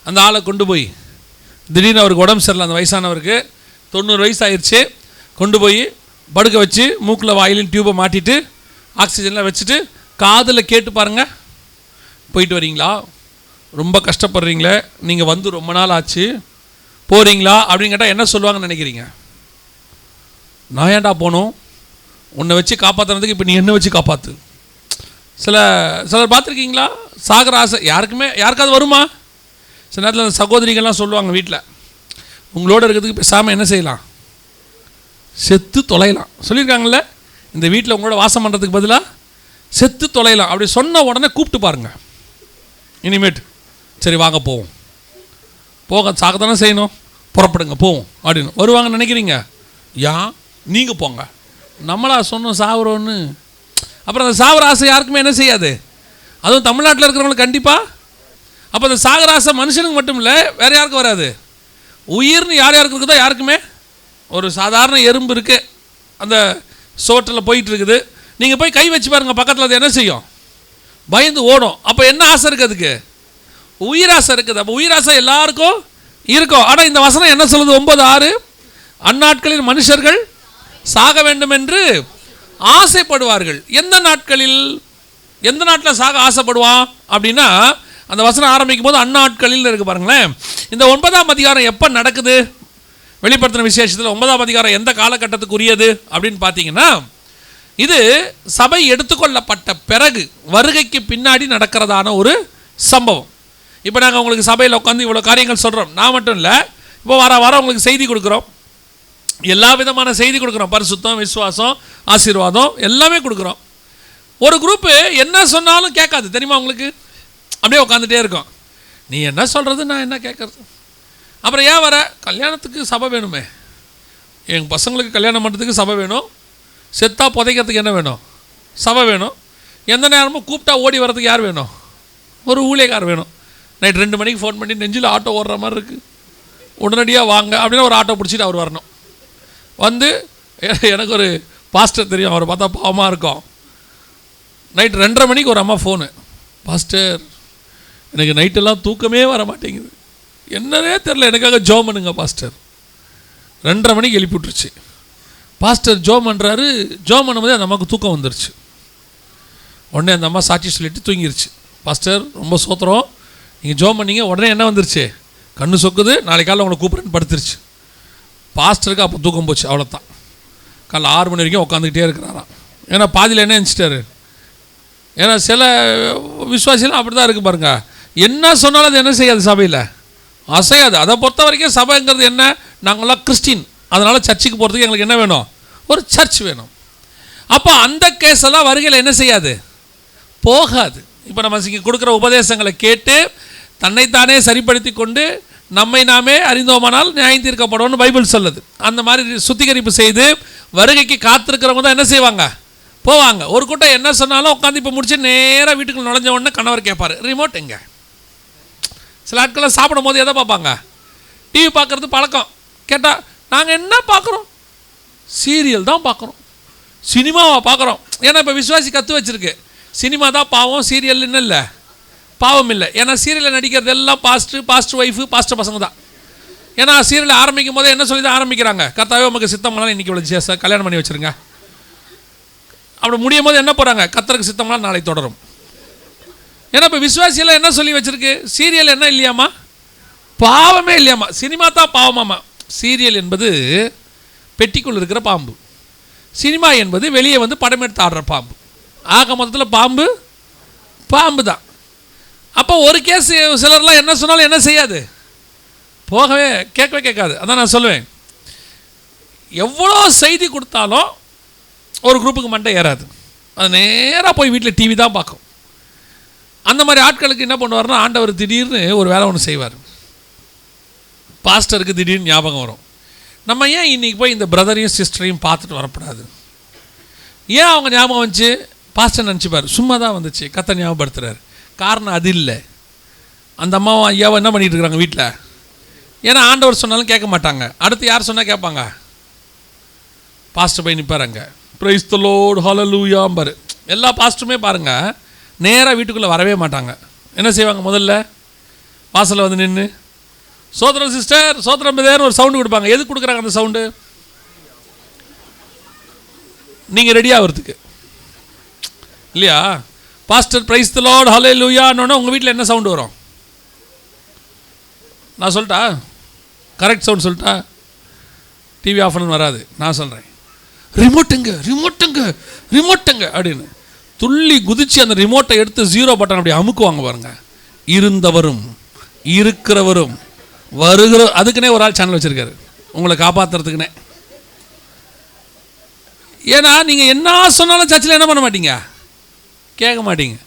அந்த ஆளை கொண்டு போய் திடீர்னு அவருக்கு உடம்பு சரியில்லை, அந்த வயசானவருக்கு 90 வயசு ஆயிடுச்சு, கொண்டு போய் படுக்க வச்சு மூக்கில் வாயிலும் டியூப்பை மாட்டிட்டு ஆக்சிஜன்லாம் வச்சுட்டு காதில் கேட்டு பாருங்கள், போயிட்டு வரீங்களா, ரொம்ப கஷ்டப்படுறீங்களே, நீங்கள் வந்து ரொம்ப நாள் ஆச்சு, போகிறீங்களா அப்படின்னு கேட்டால் என்ன சொல்லுவாங்கன்னு நினைக்கிறீங்க? நான் ஏன்டா போகணும், உன்னை வச்சு காப்பாற்றுறதுக்கு இப்போ நீ என்ன வச்சு காப்பாற்று. சிலர் பார்த்துருக்கீங்களா? சாகர ஆசை யாருக்காவது வருமா? சில நேரத்தில் அந்த சகோதரிகள்லாம் சொல்லுவாங்க, வீட்டில் உங்களோட இருக்கிறதுக்கு பேசாமல் என்ன செய்யலாம், செத்து தொலையலாம் சொல்லியிருக்காங்கல்ல. இந்த வீட்டில் உங்களோட வாசம் பண்ணுறதுக்கு பதிலாக செத்து தொலையலாம். அப்படி சொன்ன உடனே கூப்பிட்டு பாருங்கள். இனிமேட்டு சரி வாங்க போவோம், போக சாகத்தானே செய்யணும், புறப்படுங்க போவோம் அப்படின்னு வருவாங்கன்னு நினைக்கிறீங்க? நீங்கள் போங்க, நம்மளா சொன்னோம் சாகுறோன்னு. அப்புறம் அந்த சாகுற ஆசை யாருக்குமே என்ன செய்யாது, அதுவும் தமிழ்நாட்டில் இருக்கிறவங்களுக்கு கண்டிப்பாக. அப்போ அந்த சாகுற ஆசை மனுஷனுக்கு மட்டும் இல்லை, வேறு யாருக்கும் வராது. உயிர்னு யாருக்கு இருக்குதோ யாருக்குமே. ஒரு சாதாரண எறும்பு இருக்குது, அந்த சோற்றில் போயிட்டு இருக்குது, நீங்கள் போய் கை வச்சு பாருங்கள் பக்கத்தில், அது என்ன செய்யும், பயந்து ஓடும். அப்போ என்ன ஆசை இருக்குது, அதுக்கு உயிராசை இருக்குது. அப்போ உயிராசை எல்லாருக்கும் இருக்கும். ஆனால் இந்த வசனம் என்ன சொல்லுது? 9:6, அந்நாட்களில் மனுஷர்கள் சாக வேண்டும் என்று ஆசைப்படுவார்கள். எந்த நாட்டில் சாக ஆசைப்படுவான் அப்படின்னா, அந்த வசனம் ஆரம்பிக்கும் போது அந்நாட்களில் இருக்கு பாருங்களேன். இந்த 9ஆம் அதிகாரம் எப்போ நடக்குது? வெளிப்படுத்தின விசேஷத்தில் 9ஆம் அதிகாரம் எந்த காலகட்டத்துக்குரியது அப்படின்னு பார்த்தீங்கன்னா, இது சபை எடுத்துக்கொள்ளப்பட்ட பிறகு வருகைக்கு பின்னாடி நடக்கிறதான ஒரு சம்பவம். இப்போ நாங்கள் உங்களுக்கு சபையில் உட்காந்து இவ்வளோ காரியங்கள் சொல்கிறோம். நான் மட்டும் இல்லை, இப்போ வாரம் உங்களுக்கு செய்தி கொடுக்குறோம், எல்லா விதமான செய்தி கொடுக்குறோம், பரிசுத்தம், விசுவாசம், ஆசீர்வாதம் எல்லாமே கொடுக்குறோம். ஒரு குரூப்பு என்ன சொன்னாலும் கேட்காது தெரியுமா உங்களுக்கு, அப்படியே உட்காந்துட்டே இருக்கோம். நீ என்ன சொல்கிறது, நான் என்ன கேட்குறது. அப்புறம் ஏன் வர? கல்யாணத்துக்கு சபை வேணுமே, எங்கள் பசங்களுக்கு கல்யாணம் பண்ணுறதுக்கு சபை வேணும், செத்தா புதைக்கிறதுக்கு என்ன வேணும், சபை வேணும். எந்த நேரமும் கூப்பிட்டா ஓடி வர்றதுக்கு யார் வேணும்? ஒரு ஊழியக்கார் வேணும். நைட் 2 மணிக்கு ஃபோன் பண்ணி நெஞ்சில் ஆட்டோ ஓடுற மாதிரி இருக்குது, உடனடியாக வாங்க அப்படின்னா ஒரு ஆட்டோ பிடிச்சிட்டு அவர் வரணும். வந்து எனக்கு ஒரு பாஸ்டர் தெரியும், அவரை பார்த்தா பாவமாக இருக்கும். நைட் 2:30 மணிக்கு ஒரு அம்மா ஃபோனு, பாஸ்டர் எனக்கு நைட்டெல்லாம் தூக்கமே வர மாட்டேங்குது, என்னன்னே தெரில, எனக்காக ஜோம் பண்ணுங்க பாஸ்டர். 2:30 மணிக்கு எழுப்பி விட்டுருச்சு. பாஸ்டர் ஜோம் பண்ணுறாரு. ஜோம் பண்ணும்போது அந்த அம்மாவுக்கு தூக்கம் வந்துருச்சு. உடனே அந்த அம்மா சாட்சி சொல்லிட்டு தூங்கிருச்சு. பாஸ்டர் ரொம்ப சோத்திரம், நீங்கள் ஜோம் பண்ணிங்க. உடனே என்ன வந்துருச்சு, கண்ணு சொக்குது, நாளைக்கு காலையில் உங்களை கூப்பிட்றேன்னு படுத்துருச்சு. பாஸ்டருக்கு அப்போ தூக்கம் போச்சு, அவ்வளோதான். காலைல 6 மணி வரைக்கும் உட்காந்துக்கிட்டே இருக்கிறாராம். ஏன்னா பாதியில் என்ன நினச்சிட்டாரு. ஏன்னா சில விசுவாசிலாம் அப்படி தான் இருக்குது பாருங்க, என்ன சொன்னாலும் அது என்ன செய்யாது, சபையில் அசையாது. அதை பொறுத்த வரைக்கும் சபைங்கிறது என்ன, நாங்களாம் கிறிஸ்டின், அதனால் சர்ச்சுக்கு போகிறதுக்கு எங்களுக்கு என்ன வேணும்? ஒரு சர்ச் வேணும். அப்போ அந்த கேஸ் எல்லாம் வருகையில் என்ன செய்யாது? போகாது. இப்போ நம்ம இங்கே கொடுக்குற உபதேசங்களை கேட்டு தன்னைத்தானே சரிப்படுத்தி கொண்டு நம்மை நாமே அறிந்தோமானால் நியாயம் தீர்க்கப்படும்னு பைபிள் சொல்லுது. அந்த மாதிரி சுத்திகரிப்பு செய்து வருகைக்கு காத்திருக்கிறவங்க தான் என்ன செய்வாங்க? போவாங்க. ஒரு கூட்டம் என்ன சொன்னாலும் உட்காந்து இப்போ முடிச்சு நேராக வீட்டுக்குள்ள நுழைஞ்ச உடனே கணவர் கேட்பார், ரிமோட் எங்கே? சில ஆட்கள்லாம் சாப்பிடும் போது எதை பார்ப்பாங்க? டிவி பார்க்குறது பழக்கம். கேட்டால் நாங்கள் என்ன பார்க்குறோம்? சீரியல் தான் பார்க்குறோம், சினிமாவை பார்க்குறோம். ஏன்னா இப்போ விசுவாசி கற்று வச்சுருக்கு, சினிமா தான் பாவம், சீரியல் இன்னும் இல்லை பாவம் இல்லை. ஏன்னா சீரியலில் நடிக்கிறது எல்லாம் பாஸ்டர் ஒய்ஃபு, பாஸ்டர் பசங்க தான். ஏன்னா சீரியலை ஆரம்பிக்கும் போதே என்ன சொல்லி தான் ஆரம்பிக்கிறாங்க? கர்த்தாவே உமக்கு சித்தம்லாம் இன்றைக்கி இவ்வளோ கல்யாணம் பண்ணி வச்சுருங்க. அப்படி முடியும் போது என்ன போகிறாங்க? கர்த்தருக்கு சித்தம்லாம் நாளை தொடரும். ஏன்னா இப்போ விசுவாசியெல்லாம் என்ன சொல்லி வச்சுருக்கு? சீரியல் என்ன இல்லையாம்மா? பாவமே இல்லையாம்மா, சினிமா தான் பாவமாம்மா. சீரியல் என்பது பெட்டிக்குள் இருக்கிற பாம்பு, சினிமா என்பது வெளியே வந்து படம் எடுத்து ஆடுற பாம்பு. ஆக மொத்தத்தில் பாம்பு தான். அப்போ ஒரு கேஸ் சிலர்லாம் என்ன சொன்னாலும் என்ன செய்யாது? போகவே கேட்காது. அதான் நான் சொல்லுவேன், எவ்வளோ செய்தி கொடுத்தாலும் ஒரு குரூப்புக்கு மண்டை ஏறாது. அது நேராக போய் வீட்டில் டிவி தான் பார்க்கும். அந்த மாதிரி ஆட்களுக்கு என்ன பண்ணுவார்னா, ஆண்டவர் திடீர்னு ஒரு வேலை ஒன்று செய்வார். பாஸ்டருக்கு திடீர்னு ஞாபகம் வரும், நம்ம ஏன் இன்றைக்கி போய் இந்த பிரதரையும் சிஸ்டரையும் பார்த்துட்டு வரக்கூடாது? ஏன் அவங்க ஞாபகம் வந்துச்சு? பாஸ்டர் நினச்சிப்பார், சும்மா தான் வந்துச்சு, கர்த்தர் ஞாபகப்படுத்துகிறார். காரணம் அது இல்லை. அந்த அம்மாவும் ஐயாவும் என்ன பண்ணிகிட்டு இருக்கிறாங்க வீட்டில்? ஏன்னா ஆண்டவர் சொன்னாலும் கேட்க மாட்டாங்க. அடுத்து யார் சொன்னால் கேட்பாங்க? பாஸ்டர் போய் நிற்பார் அங்கே, பிரைஸ் தி லார்ட் ஹல்லேலூயாம்பார். எல்லா பாஸ்டருமே பாருங்கள் நேராக வீட்டுக்குள்ளே வரவே மாட்டாங்க. என்ன செய்வாங்க? முதல்ல வாசலில் வந்து நின்று சோதரம் சிஸ்டர், சோதரம் பிரதர்னு ஒரு சவுண்டு கொடுப்பாங்க. எதுக்கு கொடுக்குறாங்க அந்த சவுண்டு? நீங்கள் ரெடி ஆகிறதுக்கு இல்லையா? பாஸ்டர் பிரைஸ் தி லார்ட் ஹல்லேலூயான்னு உங்கள் வீட்டில் என்ன சவுண்டு வரும்? நான் சொல்லிட்டா? கரெக்ட் சவுண்ட் சொல்லிட்டா? டிவி ஆஃப் பண்ணு வராது. நான் சொல்கிறேன், ரிமோட்டுங்க அப்படின்னு துள்ளி குதித்து அந்த ரிமோட்டை எடுத்து 0 பட்டன் அப்படி அமுக்குவாங்க பாருங்க. இருந்தவரும் இருக்கிறவரும் வருகிற, அதுக்குன்னே ஒரு ஆள் சேனல் வச்சுருக்காரு உங்களை காப்பாற்றுறதுக்குன்னே. ஏன்னா நீங்கள் என்ன சொன்னாலும் சர்ச்சில் என்ன பண்ண மாட்டீங்க? கேட்க மாட்டீங்க.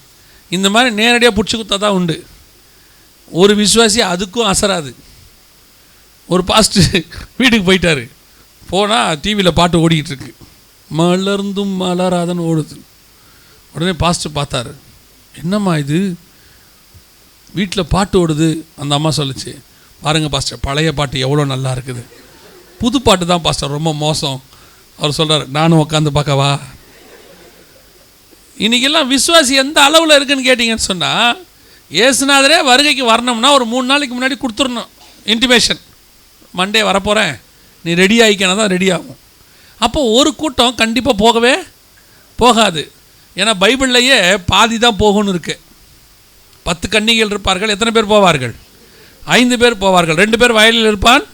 இந்த மாதிரி நேரடியாக பிடிச்சி குத்தா தான் உண்டு. ஒரு விசுவாசி அதுக்கும் அசராது. ஒரு பாஸ்டர் வீட்டுக்கு போயிட்டார், போனால் டிவியில் பாட்டு ஓடிக்கிட்டு இருக்கு, மலர்ந்தும் மலராதன்னு ஓடுது. உடனே பாஸ்டர் பார்த்தாரு, என்னம்மா இது வீட்டில் பாட்டு ஓடுது? அந்த அம்மா சொல்லிச்சு, பாருங்கள் பாஸ்டர், பழைய பாட்டு எவ்வளோ நல்லா இருக்குது, புது பாட்டு தான் பாஸ்டர் ரொம்ப மோசம். அவர் சொல்கிறார், நானும் உட்காந்து பார்க்கவா? இன்றைக்கெல்லாம் விசுவாசி எந்த அளவில் இருக்குதுன்னு கேட்டிங்கன்னு சொன்னால், இயேசுநாதரே வருகைக்கு வரணும்னா ஒரு 3 நாளைக்கு முன்னாடி கொடுத்துடணும் இன்டிமேஷன், மண்டே வரப்போகிறேன், நீ ரெடி ஆகிக்கனா தான் ரெடி ஆகும். அப்போ ஒரு கூட்டம் கண்டிப்பாக போகவே போகாது. ஏன்னா பைபிள்லையே பாதி தான் போகணும்னு இருக்கு. 10 கன்னிகைகள் இருப்பார்கள், எத்தனை பேர் போவார்கள்? 5 பேர் போவார்கள். 2 பேர் வயலில் இருப்பான்,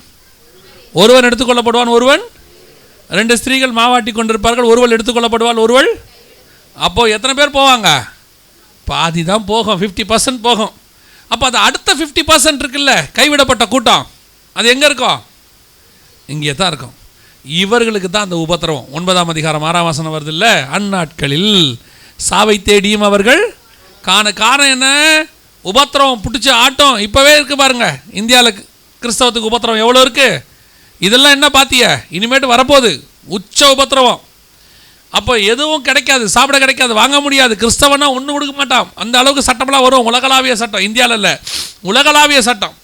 ஒருவன் எடுத்துக்கொள்ளப்படுவான், ஒருவன். 2 ஸ்திரீகள் மாவாட்டி கொண்டிருப்பார்கள், ஒருவள் எடுத்துக்கொள்ளப்படுவாள், ஒருவள். அப்போது எத்தனை பேர் போவாங்க? பாதி தான் போகும், 50% போகும். அப்போ அது அடுத்த 50% இருக்குல்ல, கைவிடப்பட்ட கூட்டம், அது எங்கே இருக்கும்? இங்கே தான் இருக்கும். இவர்களுக்கு தான் அந்த உபத்திரவம். 9ஆம் அதிகாரம் 6ஆம் வசனம் வருது இல்லை, அந்நாட்களில் சாவை தேடியும் அவர்கள் காரணம் என்ன? உபத்திரவம் பிடிச்சி ஆட்டம் இப்போவே இருக்குது பாருங்க. இந்தியாவில் கிறிஸ்தவத்துக்கு உபத்திரவம் எவ்வளோ இருக்குது? இதெல்லாம் என்ன பார்த்திய? இனிமேட்டு வரப்போகுது உச்ச உபத்திரவம். அப்போ எதுவும் கிடைக்காது, சாப்பிட கிடைக்காது, வாங்க முடியாது. கிறிஸ்தவனா ஒன்றும் கொடுக்க மாட்டான். அந்த அளவுக்கு சட்டமெல்லாம் வரும், உலகளாவிய சட்டம். இந்தியாவில் இல்லை, உலகளாவிய சட்டம்.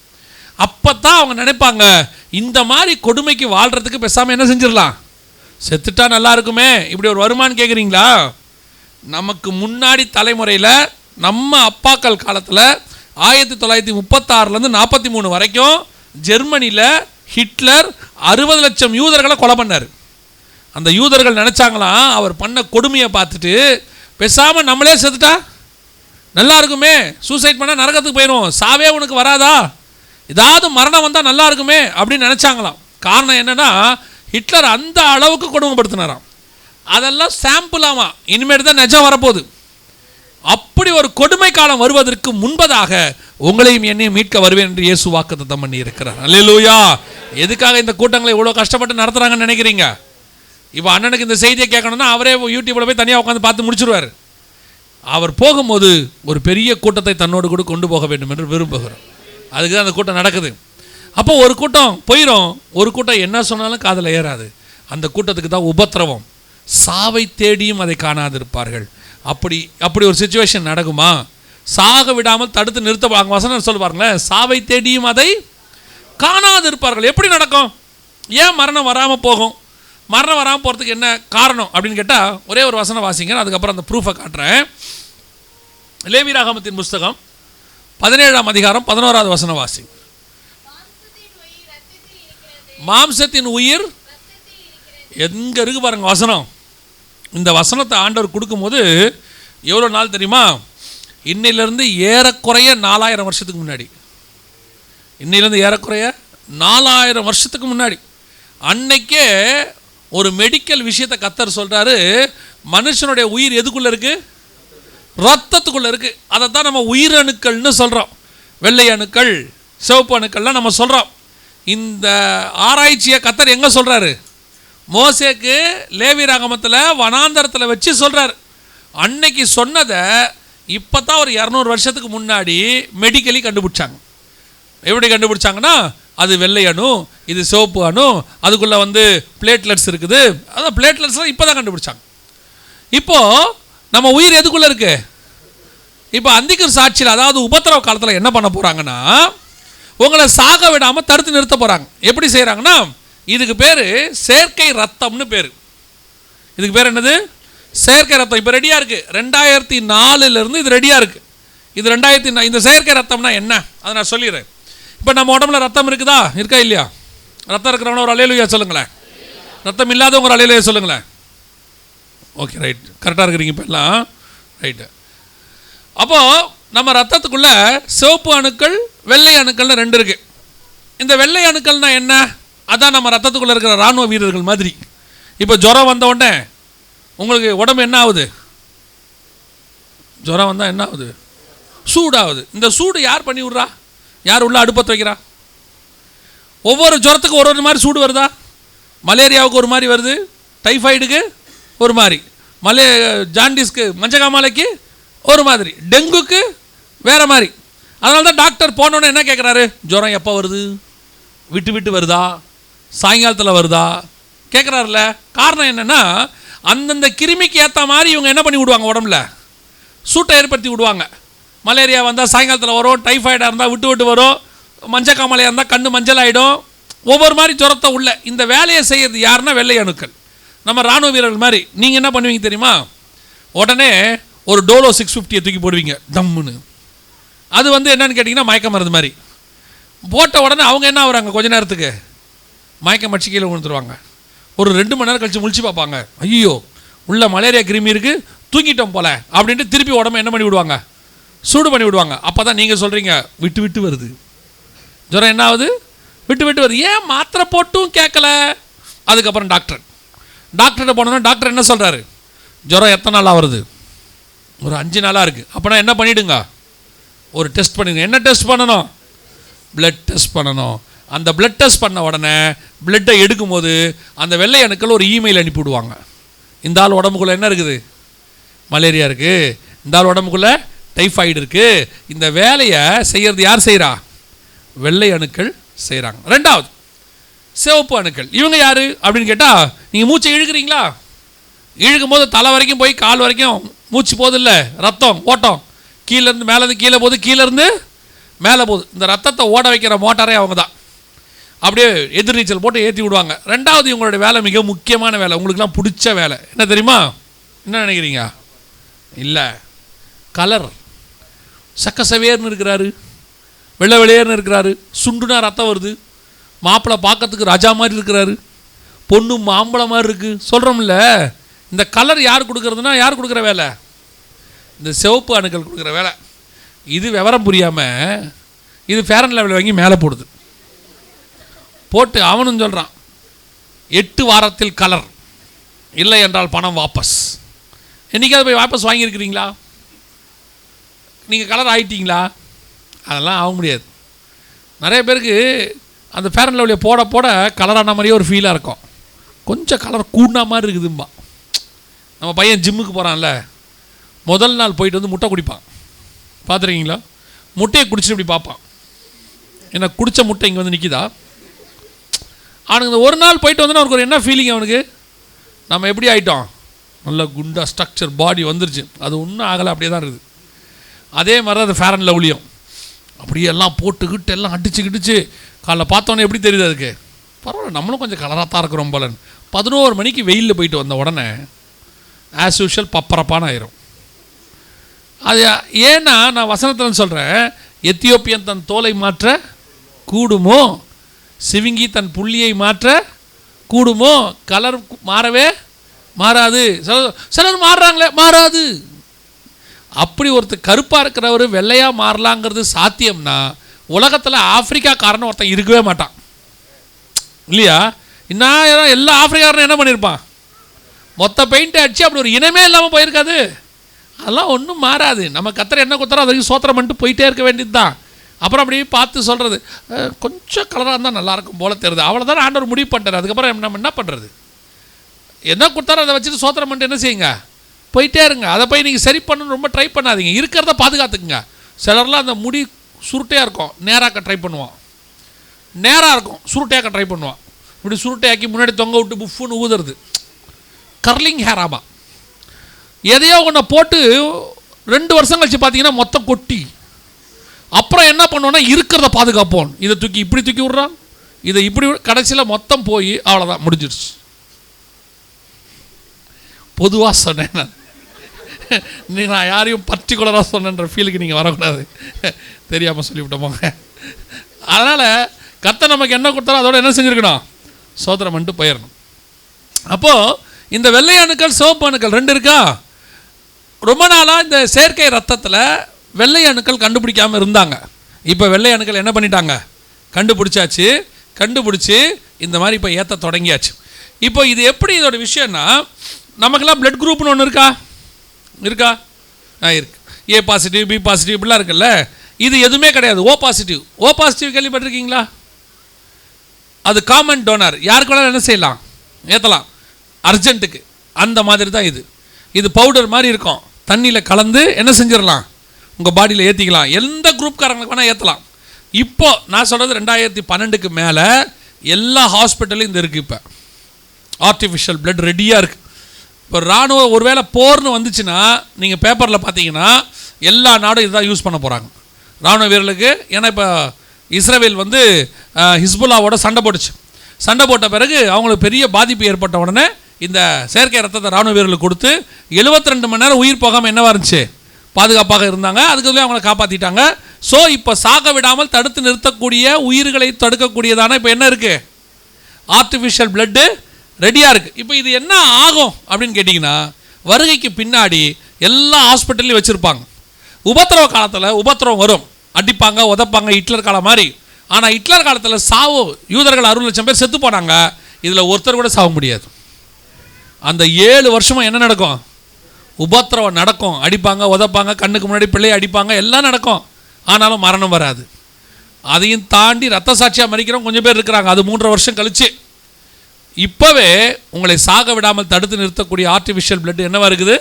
அப்போ தான் அவங்க நினைப்பாங்க, இந்த மாதிரி கொடுமைக்கு வாழ்கிறதுக்கு பேசாமல் என்ன செஞ்சிடலாம், செத்துட்டா நல்லா இருக்குமே. இப்படி ஒரு வருமானம் கேட்குறீங்களா? நமக்கு முன்னாடி தலைமுறையில் நம்ம அப்பாக்கள் காலத்தில் 1936லேருந்து 43 வரைக்கும் ஜெர்மனியில் ஹிட்லர் 60 லட்சம் யூதர்களை கொலை பண்ணார். அந்த யூதர்கள் நினச்சாங்களாம், அவர் பண்ண கொடுமையை பார்த்துட்டு பேசாமல் நம்மளே செத்துட்டா நல்லா இருக்குமே, சூசைட் பண்ணால் நரகத்துக்கு போயிடும், சாவே உனக்கு வராதா, ஏதாவது மரணம் வந்தால் நல்லா இருக்குமே அப்படின்னு நினச்சாங்களாம். காரணம் என்னென்னா, ஹிட்லர் அந்த அளவுக்கு கொடுமைப்படுத்தினாராம். அதெல்லாம் சாம்பிளாமா, இனிமேட்டு தான் நிஜம் வரப்போகுது. அப்படி ஒரு கொடுமை காலம் வருவதற்கு முன்பதாக உங்களையும் என்னையும் மீட்க வருவேன் என்று இயேசு வாக்குத்தத்தம் பண்ணி இருக்கிறார். அல்லேலூயா. எதுக்காக இந்த கூட்டங்களை இவ்வளோ கஷ்டப்பட்டு நடத்துகிறாங்கன்னு நினைக்கிறீங்க? இப்போ அண்ணனுக்கு இந்த செய்தியை கேட்கணும்னா அவரே யூடியூப்பில் போய் தனியாக உட்காந்து பார்த்து முடிச்சுடுவார். அவர் போகும்போது ஒரு பெரிய கூட்டத்தை தன்னோடு கூட கொண்டு போக வேண்டும் என்று விரும்புகிறார். அதுக்கு தான் அந்த கூட்டம் நடக்குது. அப்போ ஒரு கூட்டம் போயிடும், ஒரு கூட்டம் என்ன சொன்னாலும் காதில் ஏறாது. அந்த கூட்டத்துக்கு தான் உபத்திரவம். சாவை தேடியும் அதை காணாதிருப்பார்கள். அப்படி ஒரு சிச்சுவேஷன் நடக்குமா? சாக விடாமல் தடுத்து நிறுத்த வசனம் சொல்லுவாங்களேன், சாவை தேடியும் அதை காணாதிருப்பார்கள். எப்படி நடக்கும்? ஏன் மரணம் வராமல் போகும்? மரணம் வராமல் போகிறதுக்கு என்ன காரணம் அப்படின்னு கேட்டால் ஒரே ஒரு வசனம் வாசிங்க, அதுக்கப்புறம் அந்த ப்ரூஃபை காட்டுறேன். லேவியராகமத்தின் புஸ்தகம் 17ஆம் அதிகாரம் 11வது வசனம் வாசிங்க. மாம்சத்தின் உயிர் எங்கே இருக்கு பாருங்க வசனம். இந்த வசனத்தை ஆண்டவர் கொடுக்கும்போது எவ்வளோ நாள் தெரியுமா? இன்னையிலேருந்து ஏறக்குறைய 4000 வருஷத்துக்கு முன்னாடி, இன்னையிலேருந்து ஏறக்குறைய 4000 வருஷத்துக்கு முன்னாடி அன்னைக்கே ஒரு மெடிக்கல் விஷயத்தை கர்த்தர் சொல்கிறாரு. மனுஷனுடைய உயிர் எதுக்குள்ளே இருக்குது? ரத்தத்துக்குள்ளே இருக்குது. அதை தான் நம்ம உயிரணுக்கள்னு சொல்கிறோம். வெள்ளை அணுக்கள், சிவப்பு அணுக்கள்லாம் நம்ம சொல்கிறோம். இந்த ஆராய்ச்சியை கர்த்தர் எங்கே சொல்கிறாரு? மோசேக்கு லேவியராகமத்தில் வனாந்தரத்தில் வச்சு சொல்கிறார். அன்னைக்கு சொன்னதை இப்போ தான் ஒரு 200 வருஷத்துக்கு முன்னாடி மெடிக்கலி கண்டுபிடிச்சாங்க. எப்படி கண்டுபிடிச்சாங்கன்னா, அது வெள்ளை அணு, இது சிவப்பு அணு, அதுக்குள்ளே பிளேட்லெட்ஸ் இருக்குது. அதான் பிளேட்லெட்ஸ்லாம் இப்போ தான் கண்டுபிடிச்சாங்க. இப்போது நம்ம உயிர் எதுக்குள்ளே இருக்குது? இப்போ அந்திக்கிற சாட்சியில், அதாவது உபத்திரவ காலத்தில் என்ன பண்ண போகிறாங்கன்னா, உங்களை சாக விடாமல் தடுத்து நிறுத்த போகிறாங்க. எப்படி செய்கிறாங்கன்னா, இதுக்கு பேர் செயற்கை ரத்தம்னு பேர். இதுக்கு பேர் என்னது? செயற்கை ரத்தம். இப்போ ரெடியாக இருக்குது. 2004 இது ரெடியாக இருக்குது. இது 2004. இந்த செயற்கை ரத்தம்னா என்ன அதை நான் சொல்லிடுறேன். இப்போ நம்ம உடம்புல ரத்தம் இருக்குதா, இருக்கா இல்லையா? ரத்தம் இருக்கிறவங்க ஒரு அல்லேலூயா சொல்லுங்களேன். ரத்தம் இல்லாதவங்க ஒரு அல்லேலூயா சொல்லுங்களேன். ஓகே, ரைட், கரெக்டாக இருக்கிறீங்க இப்போ எல்லாம். ரைட்டு. அப்போது நம்ம ரத்தத்துக்குள்ளே சிவப்பு அணுக்கள், வெள்ளை அணுக்கள்னு 2 இருக்குது. இந்த வெள்ளை அணுக்கள்னா என்ன? அதான் நம்ம ரத்தத்துக்குள்ளே இருக்கிற இராணுவ வீரர்கள் மாதிரி. இப்போ ஜுரம் வந்த உடனே உங்களுக்கு உடம்பு என்ன ஆகுது? ஜுரம் வந்தால் என்ன ஆகுது? சூடாகுது. இந்த சூடு யார் பண்ணி விட்றா? யார் உள்ள அடுப்பத்தை வைக்கிறா? ஒவ்வொரு ஜுரத்துக்கும் ஒரு மாதிரி சூடு வருதா? மலேரியாவுக்கு ஒரு மாதிரி வருது, டைஃபாய்டுக்கு ஒரு மாதிரி, ஜாண்டிஸ்க்கு, மஞ்சக்காமாலைக்கு ஒரு மாதிரி, டெங்குக்கு வேறு மாதிரி. அதனால தான் டாக்டர் போனோன்னே என்ன கேட்குறாரு? ஜுரம் எப்போ வருது? விட்டு விட்டு வருதா? சாயங்காலத்தில் வருதா? கேட்குறாருல. காரணம் என்னென்னா, அந்தந்த கிருமிக்கு ஏற்ற மாதிரி இவங்க என்ன பண்ணி விடுவாங்க, உடம்புல சூட்டை ஏற்படுத்தி விடுவாங்க. மலேரியா வந்தால் சாயங்காலத்தில் வரும், டைஃபாய்டாக இருந்தால் விட்டு விட்டு வரும், மஞ்சக்காமலையாக இருந்தால் கண்ணு மஞ்சள் ஆகிடும். ஒவ்வொரு மாதிரி ஜுரத்தை உள்ள இந்த வேலையை செய்யறது யாருன்னா வெள்ளை அணுக்கள். நம்ம இராணுவ வீரர்கள் மாதிரி. நீங்கள் என்ன பண்ணுவீங்க தெரியுமா? உடனே ஒரு டோலோ 650 தூக்கி போடுவீங்க டம்முன்னு. அது என்னன்னு கேட்டிங்கன்னா மயக்க மருந்து மாதிரி. போட்ட உடனே அவங்க என்ன ஆகுறாங்க? கொஞ்ச நேரத்துக்கு மயக்கம் அடிச்சு கீழே விழுந்துருவாங்க. ஒரு 2 மணி நேரம் கழிச்சு முழிச்சு பார்ப்பாங்க, ஐயோ உள்ள மலேரியா கிருமி இருக்குது, தூங்கிட்டோம் போல அப்படின்ட்டு திருப்பி உடம்பு என்ன பண்ணி விடுவாங்க? சூடு பண்ணி விடுவாங்க. அப்போ தான் நீங்கள் சொல்கிறீங்க விட்டு விட்டு வருது ஜுரம். என்ன ஆகுது? விட்டு விட்டு வருது. ஏன் மாத்திரை போட்டும் கேட்கல? அதுக்கப்புறம் டாக்டர்கிட்ட போனோன்னா டாக்டர் என்ன சொல்கிறாரு? ஜுரம் எத்தனை நாளாக வருது? ஒரு 5 நாளாக இருக்குது. அப்போனா என்ன பண்ணிவிடுங்க? ஒரு டெஸ்ட் பண்ணிடுங்க. என்ன டெஸ்ட் பண்ணணும்? பிளட் டெஸ்ட் பண்ணணும். அந்த பிளட் டெஸ்ட் பண்ண உடனே பிளட்டை எடுக்கும்போது அந்த வெள்ளை அணுக்கள் ஒரு இமெயில் அனுப்பிவிடுவாங்க. இந்த ஆள் உடம்புக்குள்ளே என்ன இருக்குது? மலேரியா இருக்குது, இந்த ஆள் உடம்புக்குள்ளே டைஃபாய்டு இருக்குது. இந்த வேலையை செய்கிறது யார் செய்கிறா? வெள்ளை அணுக்கள் செய்கிறாங்க. 2வது சிவப்பு அணுக்கள். இவங்க யார் அப்படின்னு கேட்டால், நீங்கள் மூச்சை இழுக்கிறீங்களா? இழுக்கும் போது தலை வரைக்கும் போய் கால் வரைக்கும் மூச்சு போகுது இல்லை, ரத்தம் ஓட்டம் கீழேருந்து மேலேருந்து கீழே போகுது, கீழேருந்து மேலே போகுது. இந்த ரத்தத்தை ஓட வைக்கிற மோட்டாரே அவங்க தான். அப்படியே எதிர்நீச்சல் போட்டு ஏற்றி விடுவாங்க. 2வது இவங்களுடைய வேலை மிக முக்கியமான வேலை, உங்களுக்குலாம் பிடிச்ச வேலை என்ன தெரியுமா? என்ன நினைக்கிறீங்க? இல்லை, கலர். சக்கசவேர்னு இருக்கிறாரு, வெள்ளை வெளியேர்னு இருக்கிறாரு, சுண்டுனா ரத்தம் வருது, மாப்பிள்ளை பார்க்கறதுக்கு ராஜா மாதிரி இருக்கிறாரு, பொண்ணு மாம்பழம் மாதிரி இருக்குது சொல்கிறோம்ல. இந்த கலர் யார் கொடுக்குறதுனா யார் கொடுக்குற வேலை? இந்த சிவப்பு அணுக்கள் கொடுக்குற வேலை. இது விவரம் புரியாமல் இது ஃபேர் அண்ட் லெவல் வாங்கி மேலே போடுது. போட்டு அவனும் சொல்கிறான் 8 வாரத்தில் கலர், இல்லை என்றால் பணம் வாபஸ். என்றைக்காவது போய் வாபஸ் வாங்கியிருக்கிறீங்களா? நீங்கள் கலர் ஆகிட்டீங்களா? அதெல்லாம் ஆக முடியாது. நிறைய பேருக்கு அந்த ஃபேர் அண்ட் லவ்லியை போட போட கலரான மாதிரியே ஒரு ஃபீலாக இருக்கும். கொஞ்சம் கலர் கூடினா மாதிரி இருக்குதும்பா. நம்ம பையன் ஜிம்முக்கு போகிறான்ல, முதல் நாள் போயிட்டு வந்து முட்டை குடிப்பான். பார்த்துருக்கீங்களா? முட்டையை குடிச்சிட்டு இப்படி பார்ப்பான், என்ன குடித்த முட்டை இங்கே வந்து நிற்கிதா. அவனுக்கு இந்த ஒரு நாள் போயிட்டு வந்து அவனுக்கு ஒரு என்ன ஃபீலிங், அவனுக்கு நம்ம எப்படி ஆகிட்டோம், நல்ல குண்டா ஸ்ட்ரக்சர் பாடி வந்துருச்சு. அது ஒன்றும் ஆகலை, அப்படியே தான் இருக்குது. அதே மாதிரி தான் அது ஃபேர் அண்ட் லவ்லியும் அப்படியே எல்லாம் போட்டுக்கிட்டு எல்லாம் அடிச்சுக்கிட்டுச்சு. காலைல பார்த்தோன்னே எப்படி தெரியுது அதுக்கு, பரவாயில்ல நம்மளும் கொஞ்சம் கலராக தான் இருக்கிறோம் போலன்னு. 11 மணிக்கு வெயிலில் போயிட்டு வந்த உடனே ஆஸ் யூஷுவல் பப்பரப்பான ஆயிரும். அது ஏன்னா நான் வசனத்தில் சொல்கிறேன், எத்தியோப்பியன் தன் தோலை மாற்ற கூடுமோ, சிவிங்கி தன் புள்ளியை மாற்ற கூடுமோ, கலர் மாறவே மாறாது. சிலர் மாறுறாங்களே, மாறாது. அப்படி ஒருத்தர் கருப்பாக இருக்கிறவர் வெள்ளையாக மாறலாங்கிறது சாத்தியம்னா உலகத்தில் ஆப்பிரிக்காக்காரன் ஒருத்தன் இருக்கவே மாட்டான் இல்லையா? இன்னும் எல்லா ஆப்பிரிக்காரனும் என்ன பண்ணியிருப்பான், மொத்த பெயிண்ட்டை அடிச்சு அப்படி ஒரு இனமே இல்லாமல் போயிருக்காது. அதெல்லாம் ஒன்றும் மாறாது. நம்ம கத்தரை என்ன கொடுத்தாரோ அதுக்கு சோத்திரம் பண்ணிட்டு போயிட்டே இருக்க வேண்டியது தான். அப்புறம் அப்படி பார்த்து சொல்கிறது, கொஞ்சம் கலராக இருந்தால் நல்லாயிருக்கும் போல தெரியுது, அவ்வளோதான் ஆண்டவர் முடிவு பண்ணிட்டார். அதுக்கப்புறம் நம்ம என்ன பண்ணுறது, என்ன கொடுத்தாரோ அதை வச்சுட்டு சோத்திரம் பண்ணிட்டு என்ன செய்யுங்க, போயிட்டே இருங்க. அதை போய் நீங்கள் சரி பண்ணணும்னு ரொம்ப ட்ரை பண்ணாதீங்க, இருக்கிறத பாதுகாத்துக்குங்க. சிலர்லாம் அந்த முடி சுருட்டையாக இருக்கும், நேராக்க ட்ரை பண்ணுவான், நேராக இருக்கும் சுருட்டையாக்க ட்ரை பண்ணுவான். இப்படி சுருட்டையாக்கி முன்னாடி தொங்க விட்டு புஃப்னு ஊதுறது, கர்லிங் ஹேர். ஆமாம், எதையோ ஒன்றை போட்டு 2 வருஷம் கழிச்சு பார்த்தீங்கன்னா மொத்தம் கொட்டி, அப்புறம் என்ன பண்ணுவோன்னா இருக்கிறத பாதுகாப்போம். இதை தூக்கி இப்படி தூக்கி விட்றான், இதை இப்படி கடைசியில் மொத்தம் போய் அவ்வளோதான் முடிஞ்சிருச்சு. பொதுவாக சொன்னேன் நான் யாரையும் பர்டிகுலராக சொன்னன்ற ஃபீலுக்கு நீங்கள் வரக்கூடாது, தெரியாமல் சொல்லிவிட்டோமாங்க. அதனால் கர்த்தர் நமக்கு என்ன கொடுத்தாரோ அதோட என்ன செஞ்சுருக்கணும், சோதனம் பண்ணிட்டு போயிடணும். அப்போது இந்த வெள்ளை அணுக்கள் சிவப்பு அணுக்கள் 2 இருக்கா. ரொம்ப நாளாக இந்த செயற்கை ரத்தத்தில் வெள்ளை அணுக்கள் கண்டுபிடிக்காமல் இருந்தாங்க. இப்போ வெள்ளை அணுக்கள் என்ன பண்ணிட்டாங்க, கண்டுபிடிச்சாச்சு. கண்டுபிடிச்சி இந்த மாதிரி இப்போ ஏற்ற தொடங்கியாச்சு. இப்போ இது எப்படி இதோட விஷயம்னா, நமக்கெல்லாம் பிளட் குரூப்னு ஒன்று இருக்கா, இருக்கு. ஏ பாசிட்டிவ், பி பாசிட்டிவ் இப்படிலாம் இருக்குல்ல. இது எதுவுமே கிடையாது. ஓ பாசிட்டிவ் கேள்விப்பட்டிருக்கீங்களா? அது காமன் டோனர், யாருக்கு வேணாலும் என்ன செய்யலாம், ஏற்றலாம் அர்ஜென்ட்டுக்கு. அந்த மாதிரி தான் இது பவுடர் மாதிரி இருக்கும், தண்ணியில் கலந்து என்ன செஞ்சிடலாம், உங்கள் பாடியில் ஏற்றிக்கலாம். எந்த குரூப்காரங்களுக்கு வேணால் ஏற்றலாம். இப்போ நான் சொல்கிறது 2012க்கு மேலே எல்லா ஹாஸ்பிட்டலும் இந்த இருக்குது. இப்போ ஆர்டிஃபிஷியல் பிளட் ரெடியாக இருக்குது. இப்போ இராணுவம் ஒருவேளை போர்னு வந்துச்சுன்னா நீங்கள் பேப்பரில் பார்த்தீங்கன்னா எல்லா நாடும் இதுதான் யூஸ் பண்ண போகிறாங்க இராணுவ வீரர்களுக்கு. ஏன்னா இப்போ இஸ்ரேல் வந்து ஹிஸ்புல்லாவோட சண்டை போட்ட பிறகு அவங்களுக்கு பெரிய பாதிப்பு ஏற்பட்ட உடனே இந்த செயற்கை ரத்தத்தை இராணுவ வீரர்களுக்கு கொடுத்து 72 மணி நேரம் உயிர் போகாமல் என்னவா இருந்துச்சு, பாதுகாப்பாக இருந்தாங்க. அதுக்குள்ளே அவங்கள காப்பாற்றிட்டாங்க. ஸோ இப்போ சாக விடாமல் தடுத்து நிறுத்தக்கூடிய, உயிர்களை தடுக்கக்கூடியதான இப்போ என்ன இருக்குது, ஆர்டிஃபிஷியல் பிளட்டு ரெடியாக இருக்குது. இப்போ இது என்ன ஆகும் அப்படின்னு கேட்டிங்கன்னா, வருகைக்கு பின்னாடி எல்லா ஹாஸ்பிட்டல்லையும் வச்சுருப்பாங்க. உபத்திரவ காலத்தில் உபத்திரவம் வரும், அடிப்பாங்க உதப்பாங்க, ஹிட்லர் காலம் மாதிரி. ஆனால் ஹிட்லர் காலத்தில் சாவு, யூதர்கள் 60 லட்சம் பேர் செத்து போனாங்க. இதில் ஒருத்தர் கூட சாக முடியாது. அந்த 7 வருஷமாக என்ன நடக்கும், உபத்திரவம் நடக்கும், அடிப்பாங்க உதப்பாங்க, கண்ணுக்கு முன்னாடி பிள்ளையை அடிப்பாங்க, எல்லாம் நடக்கும். ஆனாலும் மரணம் வராது. அதையும் தாண்டி ரத்த சாட்சியாக மறிக்கிறவங்க கொஞ்சம் பேர் இருக்கிறாங்க, அது 3 வருஷம் கழிச்சு. இப்போவே உங்களை சாக விடாமல் தடுத்து நிறுத்தக்கூடிய ஆர்டிஃபிஷியல் பிளட் என்னவா இருக்குது,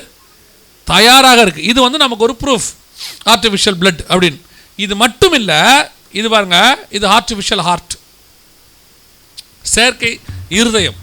தயாராக இருக்குது. இது வந்து நமக்கு ஒரு ப்ரூஃப், ஆர்டிஃபிஷியல் பிளட் அப்படின்னு. இது மட்டும் இல்லை, இது பாருங்க, இது ஆர்டிஃபிஷியல் ஹார்ட், செயற்கை இருதயம்.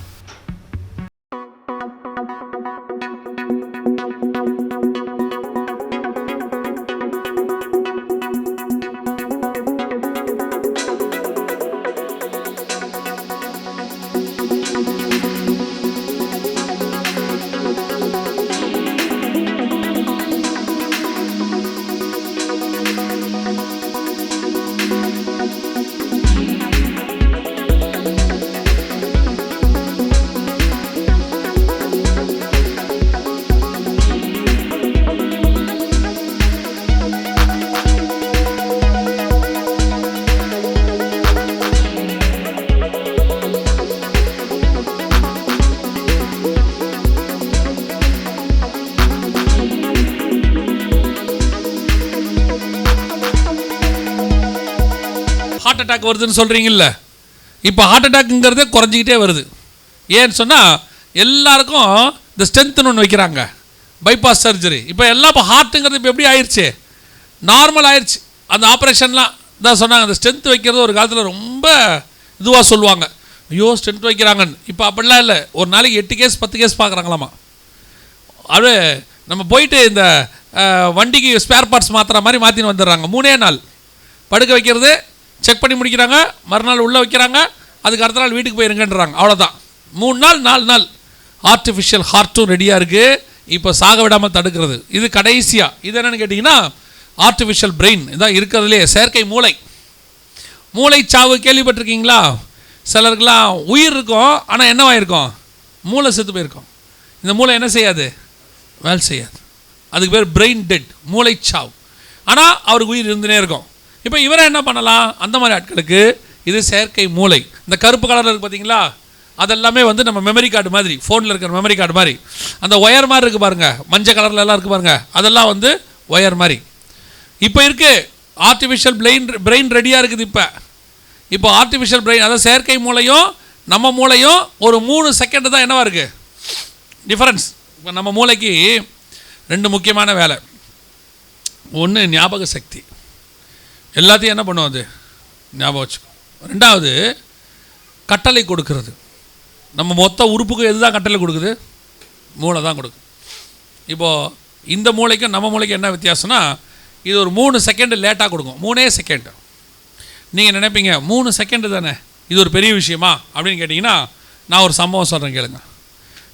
ஹார்ட் அட்டாக் வருதுன்னு சொல்கிறீங்கல்ல, இப்போ ஹார்ட் அட்டாக்குங்கிறதே குறைஞ்சிக்கிட்டே வருது. ஏன்னு சொன்னால் எல்லாருக்கும் இந்த ஸ்ட்ரென்த்துன்னு ஒன்று வைக்கிறாங்க, பைபாஸ் சர்ஜரி. இப்போ எல்லாம் இப்போ ஹார்ட்டுங்கிறது இப்போ எப்படி ஆயிடுச்சு, நார்மல் ஆயிடுச்சு. அந்த ஆப்ரேஷன்லாம் தான் சொன்னாங்க, அந்த ஸ்ட்ரென்த் வைக்கிறது ஒரு காலத்தில் ரொம்ப இதுவாக சொல்லுவாங்க, ஐயோ ஸ்ட்ரென்த் வைக்கிறாங்கன்னு. இப்போ அப்படிலாம் இல்லை, ஒரு நாளைக்கு 8 கேஸ் 10 கேஸ் பார்க்குறாங்களாமா. அது நம்ம போயிட்டு இந்த வண்டிக்கு ஸ்பேர் பார்ட்ஸ் மாற்றுற மாதிரி மாற்றின்னு வந்துடுறாங்க. 3 நாள் படுக்க வைக்கிறது, செக் பண்ணி முடிக்கிறாங்க, மறுநாள் உள்ளே வைக்கிறாங்க, அதுக்கு அடுத்த நாள் வீட்டுக்கு போயிருங்கன்றாங்க. அவ்வளோதான், 3 நாள் 4 நாள். ஆர்டிஃபிஷியல் ஹார்ட்டும் ரெடியாக இருக்குது, இப்போ சாக விடாமல் தடுக்கிறது. இது கடைசியாக இது என்னென்னு கேட்டிங்கன்னா ஆர்டிஃபிஷியல் பிரெயின். இதான் இருக்கிறதுலே செயற்கை மூளை. மூளை சாவு கேள்விப்பட்டிருக்கீங்களா? சிலருக்கெல்லாம் உயிர் இருக்கும், ஆனால் என்னவாயிருக்கும், மூளை செத்து போயிருக்கும். இந்த மூளை என்ன செய்யாது, வேலை செய்யாது. அதுக்கு பேர் பிரெயின் டெட், மூளை சாவு. ஆனால் அவருக்கு உயிர் இருந்துனே இருக்கும். இப்போ இவரை என்ன பண்ணலாம், அந்த மாதிரி ஆட்களுக்கு இது செயற்கை மூளை. இந்த கருப்பு கலரில் இருக்குது பார்த்தீங்களா, அதெல்லாமே வந்து நம்ம மெமரி கார்டு மாதிரி, ஃபோனில் இருக்கிற மெமரி கார்டு மாதிரி. அந்த ஒயர் மாதிரி இருக்குது பாருங்கள், மஞ்சள் கலர்லலாம் இருக்குது பாருங்கள், அதெல்லாம் வந்து ஒயர் மாதிரி. இப்போ இருக்குது ஆர்டிஃபிஷியல் பிரெயின் ரெடியாக இருக்குது. இப்போ ஆர்டிஃபிஷியல் பிரெயின், அதாவது செயற்கை மூளையும் நம்ம மூளையும் ஒரு 3 செகண்டு தான் என்னவா இருக்குது டிஃபரன்ஸ். இப்போ நம்ம மூளைக்கு 2 முக்கியமான வேலை. ஒன்று ஞாபக சக்தி, எல்லாத்தையும் என்ன பண்ணுவோம் அது ஞாபகம் வச்சுக்கோ. 2வது கட்டளை கொடுக்கறது. நம்ம மொத்த உறுப்புக்கு எது தான் கட்டளை கொடுக்குது, மூளை தான் கொடுக்குது. இப்போது இந்த மூளைக்கும் நம்ம மூளைக்கும் என்ன வித்தியாசம்னா, இது ஒரு 3 செகண்டு லேட்டாக கொடுக்கும், 3 செகண்டு. நீங்கள் நினைப்பீங்க 3 செகண்டு தானே, இது ஒரு பெரிய விஷயமா அப்படின்னு கேட்டிங்கன்னா, நான் ஒரு சம்பவம் சொல்கிறேன் கேளுங்க.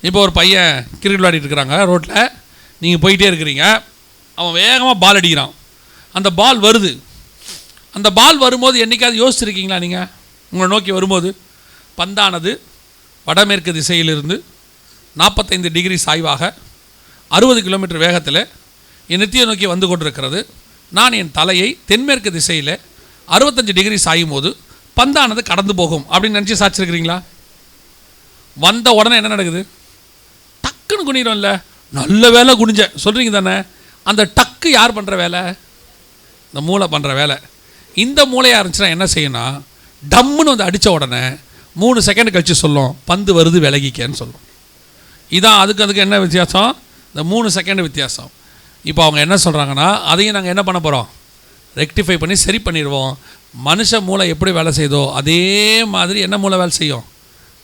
இப்போ ஒரு பையன் கிரிக்கெட் விளையாடிட்டு இருக்கிறாங்க ரோட்டில், நீங்கள் போயிட்டே இருக்கிறீங்க, அவன் வேகமாக பால் அடிக்கிறான், அந்த பால் வருது. அந்த பால் வரும்போது என்றைக்காவது யோசிச்சுருக்கீங்களா நீங்கள், உங்களை நோக்கி வரும்போது பந்தானது வடமேற்கு திசையிலிருந்து 45 டிகிரி சாய்வாக 60 கிலோமீட்டர் வேகத்தில் என் நெத்தியை நோக்கி வந்து கொண்டிருக்கிறது. நான் என் தலையை தென்மேற்கு திசையில் 65 டிகிரி சாயும் போது பந்தானது கடந்து போகும் அப்படின்னு நினச்சி சாச்சிருக்கிறீங்களா? வந்த உடனே என்ன நடக்குது, டக்குன்னு குனிறோம். இல்லை, நல்ல வேலை குனிஞ்ச சொல்கிறீங்க தானே. அந்த டக்கு யார் பண்ணுற வேலை, இந்த மூளை பண்ணுற வேலை. இந்த மூளையாக இருந்துச்சுன்னா என்ன செய்யணும், டம்முன்னு வந்து அடித்த உடனே 3 செகண்ட் கழித்து சொல்லும், பந்து வருது விலகிக்கேன்னு சொல்லும். இதான் அதுக்கு என்ன வித்தியாசம், இந்த 3 செகண்ட் வித்தியாசம். இப்போ அவங்க என்ன சொல்கிறாங்கன்னா, அதையும் நாங்கள் என்ன பண்ண போகிறோம், ரெக்டிஃபை பண்ணி சரி பண்ணிடுவோம். மனுஷ மூளை எப்படி வேலை செய்தோ அதே மாதிரி என்ன மூளை வேலை செய்யும்,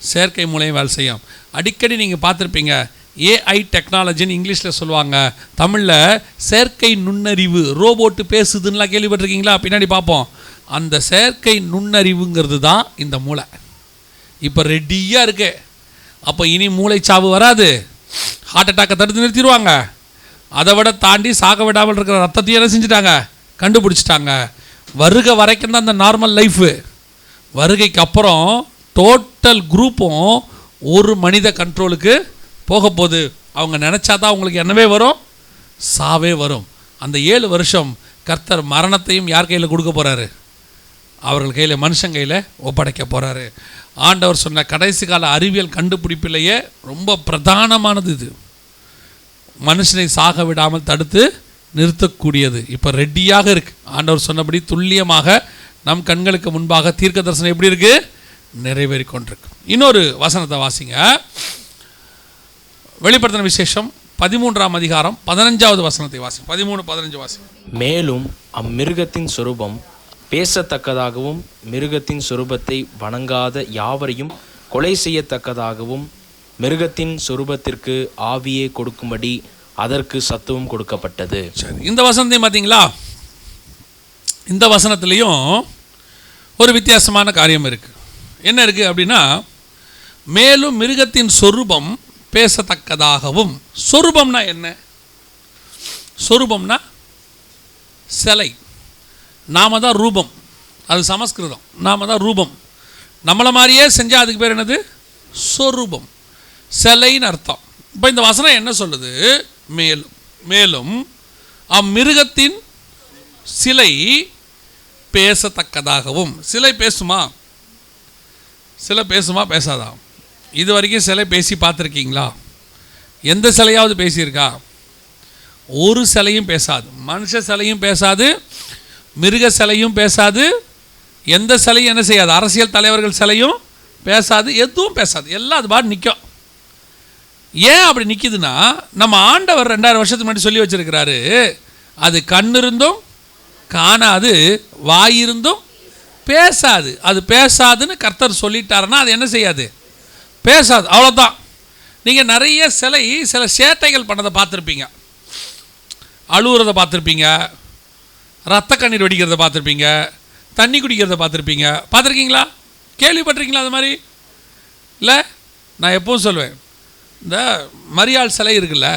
செயற்கை மூளையும் வேலை செய்யும். அடிக்கடி நீங்கள் பார்த்துருப்பீங்க, ஏஐ டெக்னாலஜின்னு இங்கிலீஷில் சொல்லுவாங்க, தமிழில் செயற்கை நுண்ணறிவு, ரோபோட்டு பேசுதுன்னெலாம் கேள்விப்பட்டிருக்கீங்களா? பின்னாடி பார்ப்போம். அந்த செயற்கை நுண்ணறிவுங்கிறது தான் இந்த மூளை. இப்போ ரெடியாக இருக்கு. அப்போ இனி மூளை சாவு வராது, ஹார்ட் அட்டாக்கை தடுத்து நிறுத்திடுவாங்க. அதை விட தாண்டி சாக விடாமல் இருக்கிற ரத்தத்தையும் என்ன செஞ்சுட்டாங்க, கண்டுபிடிச்சிட்டாங்க. வருகை வரைக்கும் தான் அந்த நார்மல் லைஃபு. வருகைக்கு அப்புறம் டோட்டல் குரூப்பும் ஒரு மனித கண்ட்ரோலுக்கு போக போகுது. அவங்க நினச்சா தான் அவங்களுக்கு என்னவே வரும், சாவே வரும். அந்த 7 வருஷம் கர்த்தர் மரணத்தையும் யார் கையில் கொடுக்க போகிறாரு, அவர்கள் கையில், மனுஷன் கையில் ஒப்படைக்க போகிறாரு. ஆண்டவர் சொன்ன கடைசி கால அறிவியல் கண்டுபிடிப்பிலேயே ரொம்ப பிரதானமானது இது, மனுஷனை சாக விடாமல் தடுத்து நிறுத்தக்கூடியது. இப்போ ரெடியாக இருக்குது. ஆண்டவர் சொன்னபடி துல்லியமாக நம் கண்களுக்கு முன்பாக தீர்க்க தரிசனம் எப்படி இருக்குது, நிறைவேறி கொண்டிருக்கு. இன்னொரு வசனத்தை வாசிங்க, வெளிப்படுத்தின விசேஷம் 13ஆம் அதிகாரம் 15வது வசனத்தை வாசி. 13-15 வாசி. மேலும் அம்மிருகத்தின் சொரூபம் பேசத்தக்கதாகவும் மிருகத்தின் சொரூபத்தை வணங்காத யாவரையும் கொலை செய்யத்தக்கதாகவும் மிருகத்தின் சொரூபத்திற்கு ஆவியை கொடுக்கும்படி அதற்கு சத்துவம் கொடுக்கப்பட்டது. சரி, இந்த வசனத்தையும் பார்த்தீங்களா? இந்த வசனத்துலேயும் ஒரு வித்தியாசமான காரியம் இருக்குது. என்ன இருக்குது அப்படின்னா, மேலும் மிருகத்தின் சொரூபம் பேசத்தக்கதாகவும். சொரூபம்னா என்ன? சொரூபம்னா சிலை, நாம தான் ரூபம், அது சமஸ்கிருதம். நாம தான் ரூபம், நம்மளை மாதிரியே செஞ்சால் அதுக்கு பேர் என்னது, சொரூபம், சிலைன்னு அர்த்தம். இப்போ இந்த வசனம் என்ன சொல்லுது, மேலும் மேலும் அம்மிருகத்தின் சிலை பேசத்தக்கதாகவும். சிலை பேசுமா? சிலை பேசுமா பேசாதா? இது வரைக்கும் சிலை பேசி பார்த்துருக்கீங்களா? எந்த சிலையாவது பேசியிருக்கா? ஒரு சிலையும் பேசாது. மனுஷ சிலையும் பேசாது, மிருக சிலையும் பேசாது, எந்த சிலையும் என்ன செய்யாது, அரசியல் தலைவர்கள் சிலையும் பேசாது, எதுவும் பேசாது, எல்லாம் அது பாட்டு நிற்கும். ஏன் அப்படி நிற்கிதுன்னா, நம்ம ஆண்டவர் 2000 வருஷத்துக்கு முன்னாடி சொல்லி வச்சிருக்கிறாரு, அது கண் இருந்தும் காணாது, வாயிருந்தும் பேசாது. அது பேசாதுன்னு கர்த்தர் சொல்லிட்டாருன்னா அது என்ன செய்யாது, பேசாது, அவ்வளோதான். நீங்கள் நிறைய சில சேட்டைகள் பண்ணதை பார்த்துருப்பீங்க, அழுவுறதை பார்த்துருப்பீங்க, ரத்த கண்ணீர் வெடிக்கிறத பார்த்துருப்பீங்க, தண்ணி குடிக்கிறத பார்த்துருக்கீங்களா, கேள்விப்பட்டிருக்கீங்களா? அது மாதிரி இல்லை. நான் எப்பவும் சொல்லுவேன், இந்த மரியாள் சிலை இருக்குல்ல,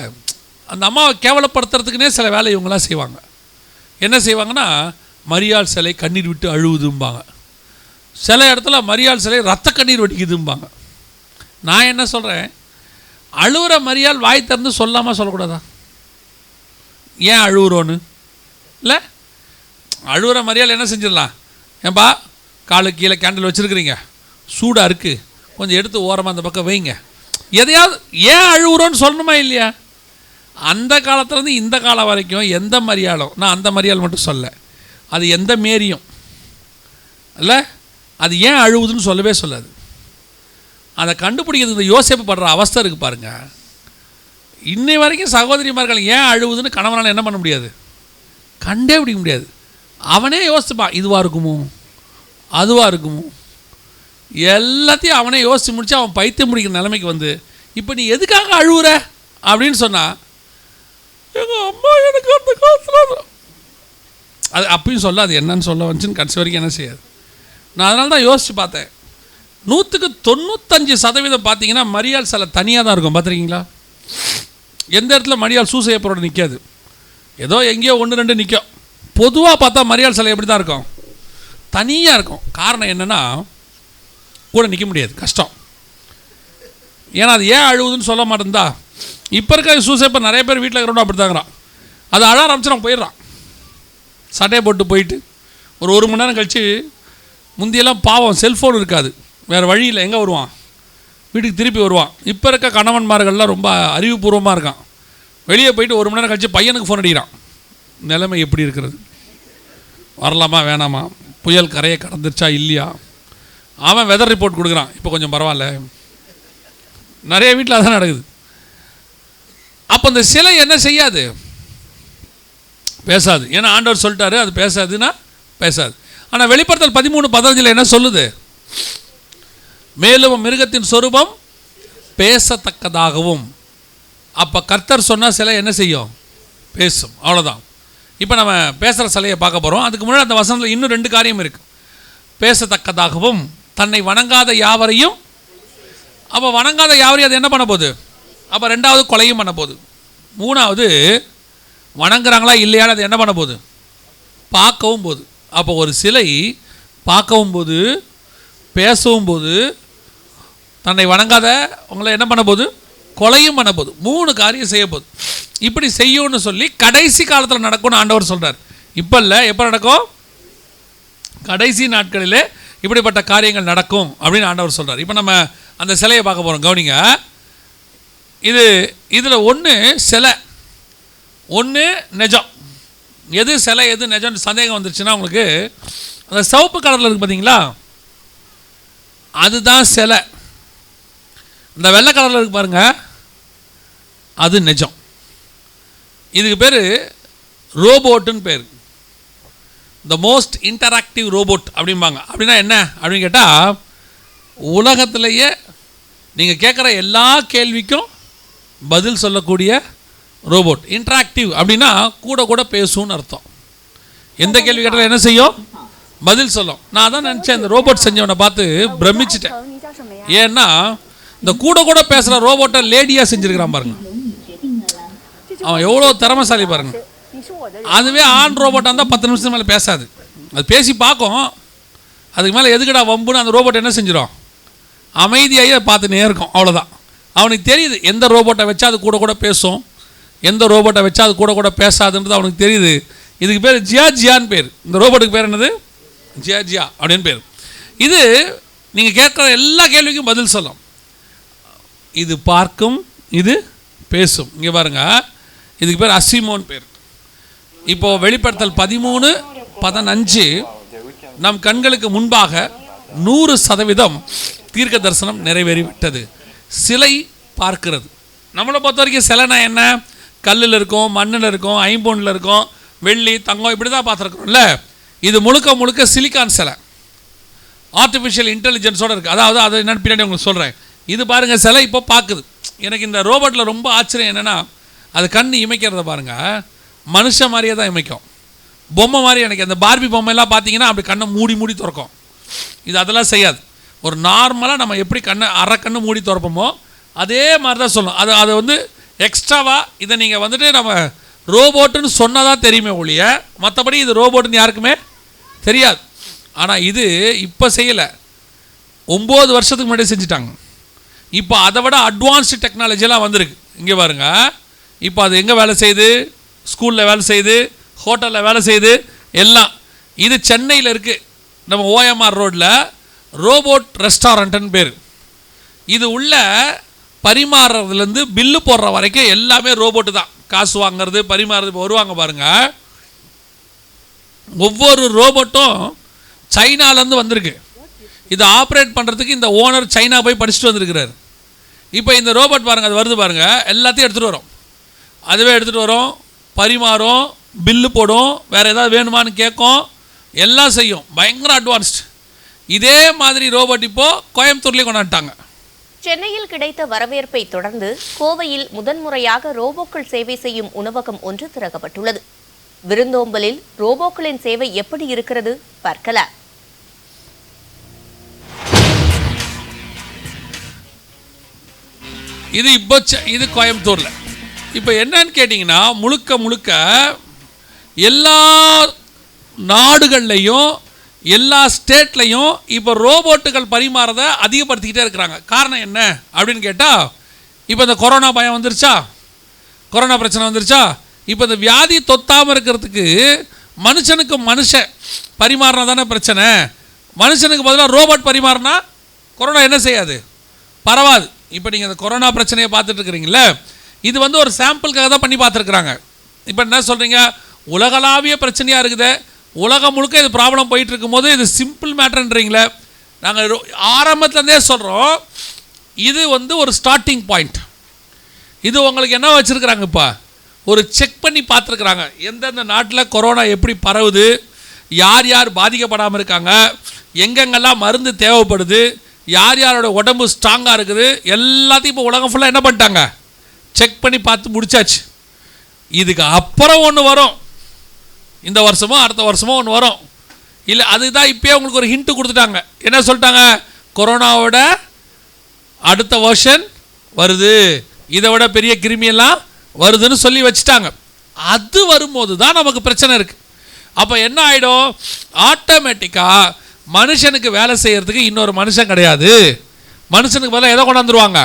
அந்த அம்மாவை கேவலப்படுத்துறதுக்குனே சில வேலை இவங்களாம் செய்வாங்க. என்ன செய்வாங்கன்னா, மரியாள் சிலை கண்ணீர் விட்டு அழுவுதும்பாங்க, சில இடத்துல மரியாள் சிலை ரத்த கண்ணீர் வெடிக்குதும்பாங்க. நான் என்ன சொல்கிறேன், அழுகிற மரியாள் வாய் திறந்து சொல்லாமல் சொல்லக்கூடாதா? ஏன் அழுகுறோன்னு இல்லை, அழுகிற மரியாள் என்ன செஞ்சிடலாம், ஏன்பா காலுக்கு கீழே கேண்டில் வச்சுருக்கிறீங்க, சூடாக இருக்குது, கொஞ்சம் எடுத்து ஓரமாக அந்த பக்கம் வைங்க, எதையாவது. ஏன் அழுகுறோன்னு சொல்லணுமா இல்லையா? அந்த காலத்துலேருந்து இந்த காலம் வரைக்கும் எந்த மரியாளும், நான் அந்த மரியாள் மட்டும் சொல்ல, அது எந்த மேரியும் இல்லை, அது ஏன் அழுவுதுன்னு சொல்லவே சொல்லாது. அதை கண்டுபிடிக்கிறது இந்த யோசேப்பு படுற அவஸ்தை இருக்குது பாருங்கள். இன்னை வரைக்கும் சகோதரிமார்கள் ஏன் அழுவுதுன்னு கணவனால் என்ன பண்ண முடியாது, கண்டே பிடிக்க முடியாது. அவனே யோசிப்பான், இதுவாக இருக்குமோ அதுவாக இருக்குமோ, எல்லாத்தையும் அவனே யோசித்து முடிச்சு அவன் பைத்தியம் முடிக்கிற நிலைமைக்கு வந்து, இப்போ நீ எதுக்காக அழுவுற அப்படின்னு சொன்னால், எங்கள் அம்மா எனக்கு அந்த காலத்தில் அது அப்பயும் சொல்ல, அது என்னன்னு சொல்ல வந்துச்சுன்னு கடைசி வரைக்கும் என்ன செய்யாது. நான் அதனால தான் யோசித்து பார்த்தேன், 95% பார்த்தீங்கன்னா மரியாள் சிலை தனியாக தான் இருக்கும். பார்த்துருக்கீங்களா? எந்த இடத்துல மரியாள் சூசையப்பரோட நிற்காது, ஏதோ எங்கேயோ 1-2 நிற்கும். பொதுவாக பார்த்தா மரியாள் சிலை எப்படி தான் இருக்கும், தனியாக இருக்கும். காரணம் என்னென்னா, கூட நிற்க முடியாது, கஷ்டம். ஏன்னா அது ஏன் அழுவுதுன்னு சொல்ல மாட்டேன்தா. இப்போ இருக்க சூசைப்பர் நிறைய பேர் வீட்டில் இருக்கிறோம் அப்படி தாங்கிறான், அது அழ ஆரம்பிச்சு அவன் போயிடுறான், சட்டையை போட்டு போயிட்டு ஒரு மணி நேரம் கழித்து. முந்தியெல்லாம் பாவம் செல்ஃபோன் இருக்காது, வேறு வழியில் எங்கே வருவான், வீட்டுக்கு திருப்பி வருவான். இப்போ இருக்க கணவன்மார்கள்லாம் ரொம்ப அறிவுபூர்வமாக இருக்கான், வெளியே போயிட்டு 1 மணி நேரம் கழித்து பையனுக்கு ஃபோன் அடிக்கிறான், நிலைமை எப்படி இருக்கிறது, வரலாமா வேணாமா, புயல் கரையை கடந்துருச்சா இல்லையா, அவன் வெதர் ரிப்போர்ட் கொடுக்குறான், இப்போ கொஞ்சம் பரவாயில்ல. நிறைய வீட்டில் அதான் நடக்குது. அப்போ அந்த சிலை என்ன செய்யாது, பேசாது. ஏன்னா ஆண்டவர் சொல்லிட்டாரு அது பேசாதுன்னா பேசாது. ஆனால் வெளிப்படுத்தல் 13:15 என்ன சொல்லுது, மேலும் மிருகத்தின் சொரூபம் பேசத்தக்கதாகவும். அப்போ கர்த்தர் சொன்னால் சிலை என்ன செய்யும், பேசும், அவ்வளோதான். இப்போ நம்ம பேசுகிற சிலையை பார்க்க போகிறோம். அதுக்கு முன்னாடி அந்த வசனத்தில் இன்னும் 2 காரியம் இருக்குது. பேசத்தக்கதாகவும், தன்னை வணங்காத யாவரையும். அப்போ வணங்காத யாவரையும் அது என்ன பண்ண போகுது, அப்போ 2வது கொலையும் பண்ண போகுது. 3வது வணங்குறாங்களா இல்லையான்னு அது என்ன பண்ண போகுது, பார்க்கவும் போகுது. அப்போ ஒரு சிலை பார்க்கவும் போது, பேசவும் போது, தன்னை வணங்காத உங்களை என்ன பண்ண போகுது, கொலையும் பண்ண போகுது. 3 காரியம் செய்ய போகுது. இப்படி செய்யும்னு சொல்லி கடைசி காலத்தில் நடக்கும்னு ஆண்டவர் சொல்கிறார். இப்போ இல்லை, எப்போ நடக்கும், கடைசி நாட்களிலே இப்படிப்பட்ட காரியங்கள் நடக்கும் அப்படின்னு ஆண்டவர் சொல்கிறார். இப்போ நம்ம அந்த சிலையை பார்க்க போகிறோம், கவனிங்க. இதில் ஒன்று சிலை, ஒன்று நிஜம். எது சிலை எது நிஜம்னு சந்தேகம் வந்துருச்சுன்னா உங்களுக்கு, அந்த சிவப்பு கலரில் இருக்குது பார்த்தீங்களா, அதுதான் சிலை. இந்த வெள்ளை கலரில் இருக்குது பாருங்கள், அது நிஜம். இதுக்கு பேர் ரோபோட்டுன்னு பேர், த மோஸ்ட் இன்டராக்டிவ் ரோபோட் அப்படிம்பாங்க. அப்படின்னா என்ன அப்படின்னு கேட்டால், உலகத்திலேயே நீங்கள் கேட்குற எல்லா கேள்விக்கும் பதில் சொல்லக்கூடிய ரோபோட். இன்டராக்டிவ் அப்படின்னா கூட கூட பேசும்னு அர்த்தம். எந்த கேள்வி கேட்டாலும் என்ன செய்யும், பதில் சொல்லும். நான் அதான் நினச்சேன், இந்த ரோபோட் செஞ்சவனை பார்த்து பிரமிச்சிட்டேன். ஏன்னா இந்த கூட கூட பேசுகிற ரோபோட்டை லேடியாக செஞ்சுருக்கிறான் பாருங்க, அவன் எவ்வளோ திறமைசாலி பாருங்க. அதுவே ஆண் ரோபோட்டாக இருந்தால் 10 நிமிஷம் மேலே பேசாது, அது பேசி பார்க்கும். அதுக்கு மேலே எதுக்கடா வம்புன்னு அந்த ரோபோட் என்ன செஞ்சிடும், அமைதியாகவே பார்த்துனே இருக்கும், அவ்வளோதான். அவனுக்கு தெரியுது எந்த ரோபோட்டை வச்சா அது கூட கூட பேசும், எந்த ரோபோட்டை வச்சா அது கூட கூட பேசாதுன்றது அவனுக்கு தெரியுது. இதுக்கு பேர் ஜியான்னு பேர். இந்த ரோபோட்டுக்கு பேர் என்னது, ஜியா அப்படின்னு பேர். இது நீங்கள் கேட்குற எல்லா கேள்விக்கும் பதில் சொல்லும். இது பார்க்கும், இது பேசும். இங்கே பாருங்கள், இதுக்கு பேர் அசிமோன்னு பேர். இப்போது வெளிப்படுத்தல் 13:15 நம் கண்களுக்கு முன்பாக 100% தீர்க்க தரிசனம் நிறைவேறிவிட்டது. சிலை பார்க்கிறது. நம்மளை பொறுத்த வரைக்கும் சிலைனா என்ன? கல்லில் இருக்கும், மண்ணில் இருக்கும், ஐம்பொன்னில் இருக்கும், வெள்ளி, தங்கம், இப்படி தான் பார்த்துருக்குறோம்ல. இது முழுக்க முழுக்க சிலிக்கான் சிலை, ஆர்டிஃபிஷியல் இன்டெலிஜென்ஸோடு இருக்குது. அதாவது அது என்னென்னு பின்னாடி உங்களுக்கு சொல்கிறேன். இது பாருங்கள், சிலை இப்போ பார்க்குது. எனக்கு இந்த ரோபோட்டில் ரொம்ப ஆச்சரியம் என்னென்னா, அது கண் இமைக்கிறத பாருங்கள், மனுஷன் மாதிரியே தான் இமைக்கும். பொம்மை மாதிரி. எனக்கு அந்த பார்பி பொம்மையெல்லாம் பார்த்தீங்கன்னா அப்படி கண்ணை மூடி மூடி திறக்கும். இது அதெல்லாம் செய்யாது. ஒரு நார்மலாக நம்ம எப்படி அரை கண்ணு மூடி திறப்போமோ அதே மாதிரி தான் சொல்லணும். அதை வந்து எக்ஸ்ட்ராவாக இதை நீங்கள் வந்துட்டு நம்ம ரோபோட்டுன்னு சொன்னதான் தெரியுமே ஒழிய, மற்றபடி இது ரோபோட்டுன்னு யாருக்குமே தெரியாது. ஆனால் இது இப்போ செய்யலை, 9 வருஷத்துக்கு முன்னாடி செஞ்சுட்டாங்க. இப்போ அதை விட அட்வான்ஸ்டு டெக்னாலஜியெல்லாம் வந்திருக்கு. இங்கே பாருங்க, இப்போ அது எங்கே வேலை செய்யுது? ஸ்கூலில் வேலை செய்யுது, ஹோட்டலில் வேலை செய்யுது, எல்லாம். இது சென்னையில் இருக்குது, நம்ம OMR ரோட்டில் ரோபோட் ரெஸ்டாரண்ட்டுன்னு பேர். இது உள்ள பரிமாறுறதுலேருந்து பில்லு போடுற வரைக்கும் எல்லாமே ரோபோட்டு தான். காசு வாங்கிறது, பரிமாறுறது. இப்போ வருவாங்க பாருங்கள், ஒவ்வொரு ரோபோட்டும் சைனாலேருந்து வந்திருக்கு. இதை ஆப்ரேட் பண்ணுறதுக்கு இந்த ஓனர் சைனா போய் படிச்சுட்டு வந்திருக்கிறார். இப்போ இந்த ரோபோட் பாருங்கள், அது வருது பாருங்கள், எல்லாத்தையும் எடுத்துகிட்டு வரும். அதுவே எடுத்துகிட்டு வரும், பரிமாறும், பில்லு போடும், வேறு ஏதாவது வேணுமான்னு கேட்கும், எல்லாம் செய்யும். பயங்கர அட்வான்ஸ்டு. இதே மாதிரி ரோபோட் இப்போது கோயம்புத்தூர்லேயே கொண்டாட்டாங்க. சென்னையில் கிடைத்த வரவேற்பை தொடர்ந்து கோவையில் முதன்முறையாக ரோபோக்கள் சேவை செய்யும் உணவகம் ஒன்று திறக்கப்பட்டுள்ளது. விருந்தோம்பலில் ரோபோக்களின் சேவை எப்படி இருக்கிறது பார்க்கலாம். இது கோயம்புத்தூரில். இப்போ என்னன்னு கேட்டிங்கன்னா, முழுக்க முழுக்க எல்லா நாடுகள்லையும் எல்லா ஸ்டேட்லையும் இப்போ ரோபோட்டுகள் பரிமாறதை அதிகப்படுத்திக்கிட்டே இருக்கிறாங்க. காரணம் என்ன அப்படின்னு கேட்டால், இப்போ இந்த கொரோனா பயம் வந்துருச்சா, கொரோனா பிரச்சனை வந்துருச்சா, இப்போ இந்த வியாதி தொத்தாமல் இருக்கிறதுக்கு மனுஷனுக்கு மனுஷன் பரிமாறினா தானே பிரச்சனை. மனுஷனுக்கு பதிலாக ரோபோட் பரிமாறினா கொரோனா என்ன செய்யாது, பரவாது. இப்போ நீங்கள் இந்த கொரோனா பிரச்சனையை பார்த்துட்டு இருக்கிறீங்களே, இது வந்து ஒரு சாம்பிளுக்காக தான் பண்ணி பார்த்துருக்குறாங்க. இப்போ என்ன சொல்கிறீங்க, உலகளாவிய பிரச்சனையாக இருக்குது, உலகம் முழுக்க இது ப்ராப்ளம் போயிட்டு இருக்கும்போது இது சிம்பிள் மேட்டர்ன்றீங்களே. நாங்கள் ஆரம்பத்துலேருந்தே சொல்கிறோம், இது வந்து ஒரு ஸ்டார்டிங் பாயிண்ட். இது உங்களுக்கு என்ன வச்சுருக்குறாங்க, இப்போ ஒரு செக் பண்ணி பார்த்துருக்குறாங்க, எந்தெந்த நாட்டில் கொரோனா எப்படி பரவுது, யார் யார் பாதிக்கப்படாமல் இருக்காங்க, எங்கெங்கெல்லாம் மருந்து தேவைப்படுது, யார் யாரோட உடம்பு ஸ்ட்ராங்காக இருக்குது, எல்லாத்தையும் இப்போ உலகம் ஃபுல்லாக என்ன பண்ணிட்டாங்க, செக் பண்ணி பார்த்து முடிச்சாச்சு. இதுக்கு அப்புறம் ஒன்று வரும், இந்த வருஷமோ அடுத்த வருஷமோ ஒன்று வரும். இல்லை, அதுதான் இப்போயே உங்களுக்கு ஒரு ஹிண்ட்டு கொடுத்துட்டாங்க. என்ன சொல்லிட்டாங்க, கொரோனாவோட அடுத்த வெர்ஷன் வருது, இதை விட பெரிய கிருமியெல்லாம் வருதுன்னு சொல்லி வச்சுட்டாங்க. அது வரும்போது தான் நமக்கு பிரச்சனை இருக்குது. அப்போ என்ன ஆகிடும், ஆட்டோமேட்டிக்காக மனுஷனுக்கு வேலை செய்கிறதுக்கு இன்னொரு மனுஷன் கிடையாது. மனுஷனுக்கு பதிலாக எதை கொண்டாந்துருவாங்க,